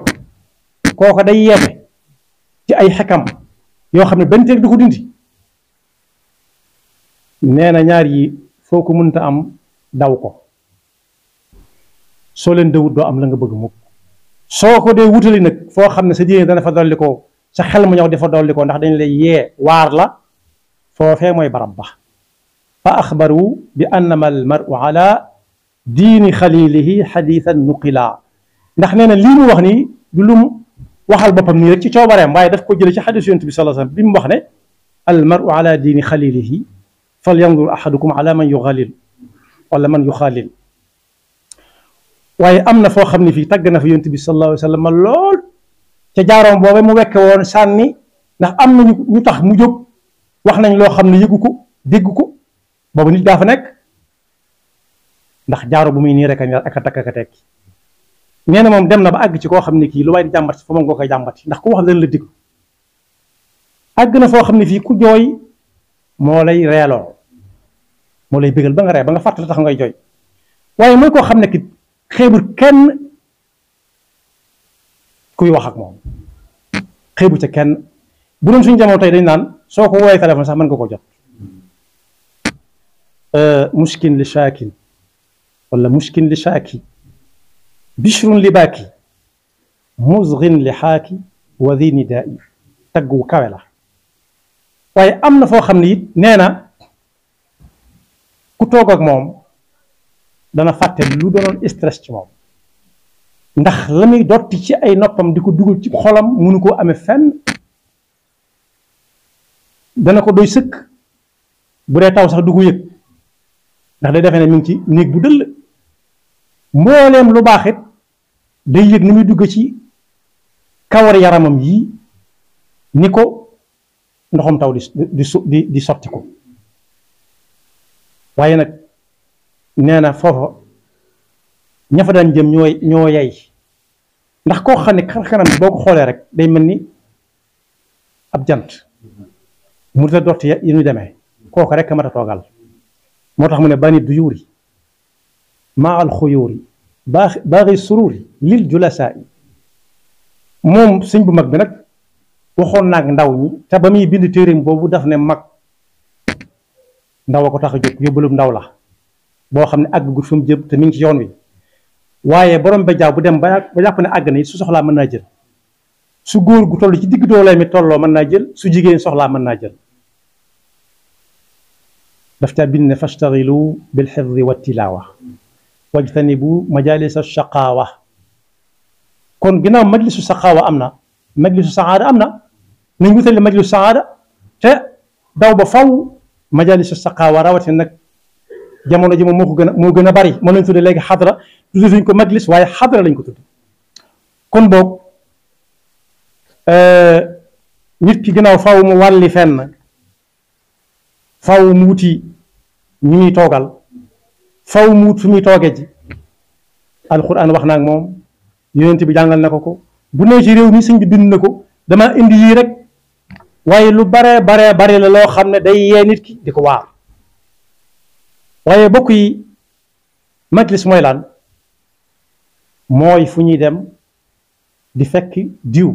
kooku day yeete ci ay xekam yoo xam ne benn teeg du ko dindi nee na ñaar yi foo ko mënta am daw ko soo leen dewut doo am la nga bëgg mukk soo ko dee wutali nag foo xam ne sa diine dana fa dolli ko sa xel mu ñëw di fa dolli ko ndax dañ lay yee waar la foofee mooy barab ba fa axbaru bi annama al maru ala diini xalilihi xadiisan nuqila ndax nee na lii mu wax nii du lu mu waxal boppam nii rek ci coobareem waaye daf ko jële ci xadiis yonent bi sallallahu alayhi wasallam bi mu wax ne al maru ala diini xalilihi fal yandur ahadukum ala man yuxalil wala man yuxaalil waaye am na foo xam ne fii tàgg na fa yonent bi sallallahu alayhi wa sallam lool ca jaaroom boobe mu wekke woon sànni ndax am na ñu tax mu jóg wax nañ loo xam ne yëgu ko dégg ko boobu nit daa fa nekk ndax jaaro bu muy nii rek ak a takk ak a tekki nee na moom dem na ba àgg ci koo xam ne kii lu waay di jàmbat fa moom nga koy jàmbati ndax ku wax leen la digg àgg na foo xam ne fii ku jooy moo lay reeloo moo lay bégal ba nga ree ba nga fàttali tax ngay jooy waaye mooy koo xam ne ki xeebul kenn kuy wax ak moom xeebu ca kenn bu doon suñu jamono tey dañ naan soo ko woowee téléphone sax mën nga ko jot mushkin li shaakin wala mushkin li shaaki bishrun li baaki musghin li xaaki wa di nidaai tagg wu kawe la waaye am na foo xam ne it nee na ku toog ak moom dana fàtte lu doonoon stress ci moom ndax la muy dotti ci ay noppam di ko dugal ci xolam mënu koo amee fenn dana ko doy sëkk bu dee taw sax du ko yëg ndax day defee ne mi ngi ci néeg bu dëll mbooleem lu baax it day yëg ni muy dugg ci kawar yaramam yii ni ko ndoxam taw di sotti ko waaye nag nee na foofa ña fa daan jëm ñoo yay ndax koo xam ne xar-xaram boo ko xoolee rek day mel ni ab jant mu ta dotti yi ñu demee kooku rek a mat a toogal moo tax mu ne bani du yuuri maa al xuyuuri baaxi suruuri lil julasaa yi moom sëñ bu mag bi nag waxoon naag ndaw ñi te ba muy bind téereem boobu daf ne mag ndaw a ko tax a jóg yóbbalub ndaw la boo xam ne àgg gu fi mu jëm te mi ngi ci yoon wi waaye borom ba jaaw bu dem ba jàpp ne àgg na it su soxlaa mën naa jël su góor gu toll ci digg doole mi tolloo mën naa jël su jigéen soxlaa mën naa jël daf caa bind ne fastaxilu bil xifdi wa tilaawa wajtanibu majalisa shaqaawa kon ginnaaw majlisu shaqaawa am na majlisu saada am na nañ wutale majlisu saada te daw ba faw majalisu shaqaawa rawatina nag jamono ji moom moo gën a bari moo lañ tudde léegi xadra tudde duñ ko majlis waaye xadra lañ ko tudde kon boog nit ki ginnaaw faw mu wàlli fenn faw mu wuti ñu muy toogal faw mu wut fu muy tooge ji alquran wax naag moom yonent bi jàngal na ko bu nee ci réew mi sëñ bi bind na ko dama indi yii rek waaye lu bare la loo xam ne day yee nit ki di ko waar waaye bokk yi majlis mooy lan mooy fu ñuy dem di fekk diw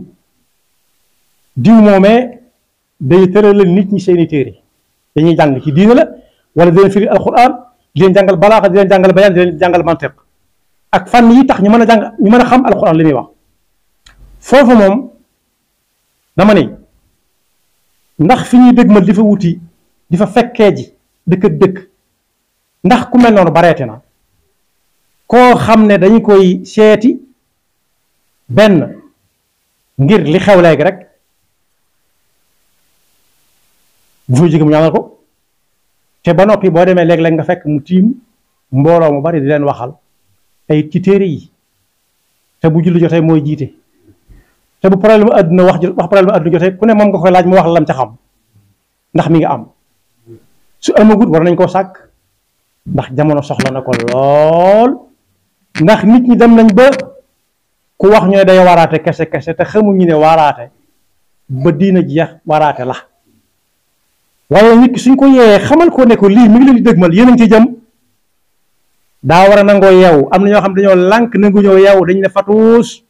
moomee day tëralal nit ñi seeni téere dañuy jàng ci diine la wala di leen firi alquran di leen jàngal balaaxa di leen jàngal bayaan di leen jàngal mantiq ak fànn yi tax ñu mën a jàng ñu mën a xam alquran li muy wax foofu moom dama ne ndax fi ñuy dëgmal di fa wuti di fa fekkee ji dëkk ak dëkk ndax ku mel noonu bareete na koo xam ne dañu koy seeti benn ngir li xew léegi rek bu fa jóge mu ñaanal ko te ba noppi boo demee léeg-léeg nga fekk mu tiim mbooloo mu bari di leen waxal ay ci téere yi te bu julli jotee mooy jiite te bu problème àdduna wax problème àdduna jotee ku ne moom nga koy laaj mu wax lam ca xam ndax mi nga am su amagut war nañ koo sàkk ndax jamono soxla na ko lool ndax nit ñi dem nañ ba ku wax ñu ne day waraate kese te xamuñu ne waraate ba diina jeex waraate la waaye nit ki suñ ko yeeyee xamal ko ne ko lii mi ngi leen di dëgmal yéen a ngi ci jëm daa war a nangoo yeewu am na ñoo xam dañoo lànk nangu ñoo yeewu dañ ne fatuus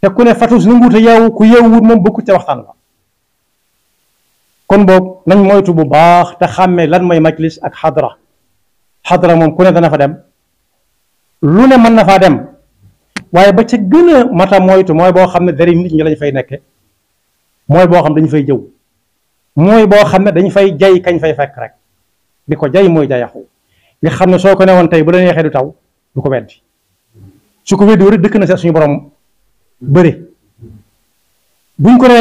te ku ne fatuus nanguute yeewu ku yeewut moom bokkut ca waxtaan la kon boog nañ moytu bu baax te xàmmee lan mooy majlis ak xadra moom ku ne dana fa dem lu ne mën na faa dem waaye ba ca gën a mata moytu mooy boo xam ne dari nit ñi lañ fay nekke mooy boo xam dañu fay jëw mooy boo xam ne dañ fay jay kañ fay fekk rek di ko jay mooy jayaxu nga xam ne soo ko newoon tey bu la neexee du taw du ko weddi su ko weddi rek dëkk na seet suñu borom bëri buñ ko ne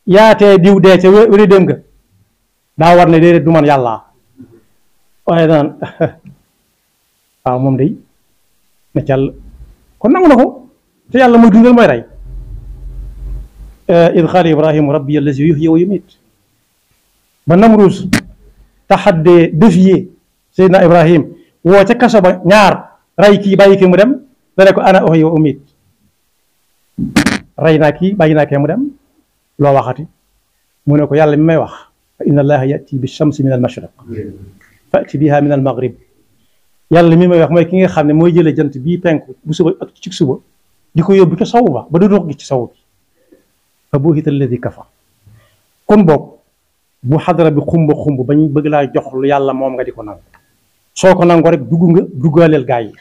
yaatee diw dee ca wéri dém nga daa war ne déedéet du man yàlla waaye daan waaw moom day na càll kon nangu na ko te yàlla mooy dundal mooy rey id qaala ibrahimu rabbi allazi yuhyi wa yumiit ba Namruus taxaddee défier Seydina Ibrahim woo ca kaso ba ñaar rey kii bàyyi kii mu dem dane ko ana uhyi wa umiit rey naa kii bàyyi naa kee mu dem loo waxati mu ne ko yàlla mi may wax fa inna allaha yati bi shamsi min al mashriq fati biha min al maghrib yàlla mi may wax mooy ki nga xam ne mooy jëlee jant bii penku bu suba ak ci suba di ko yóbbu ca sow ba ba du dox gi ci sow bi fa buhita alladi kafa kon boog bu xadara bi xumba xumb bañ bëgg laa jox lu yàlla moom nga di ko nangu soo ko nangu rek dugg nga duggaaleel gaa yi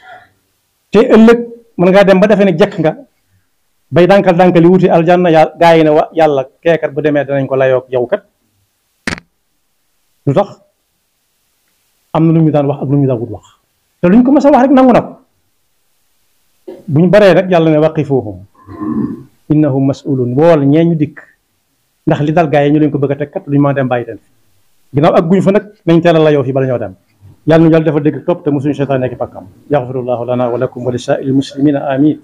te ëllëg mën ngaa dem ba defee ne jekk nga bay dànkal yi wuti aljanna gaa yi ne wa yàlla keekat bu demee danañ ko layoog yow kat lu tax am na lu ñu daan wax ak lu ñu daan wut wax te luñ ko mës a wax rek nangu na ko buñ baree nag yàlla ne waqifuhum innahum mas'ulun wool ñee ñu dikk ndax li dal gaa yi ñu leen ko bëgg a teg kat luñu mën a dem bàyyi teen ginnaaw ak guñ fa nag nañ teel a layoo fi bala ñoo dem yàlla nu yàlla dafa dégg topp te mosuñu seytaan nekk pakkam yaxfirullahu lana wa lakum wa li saa'iril muslimina amin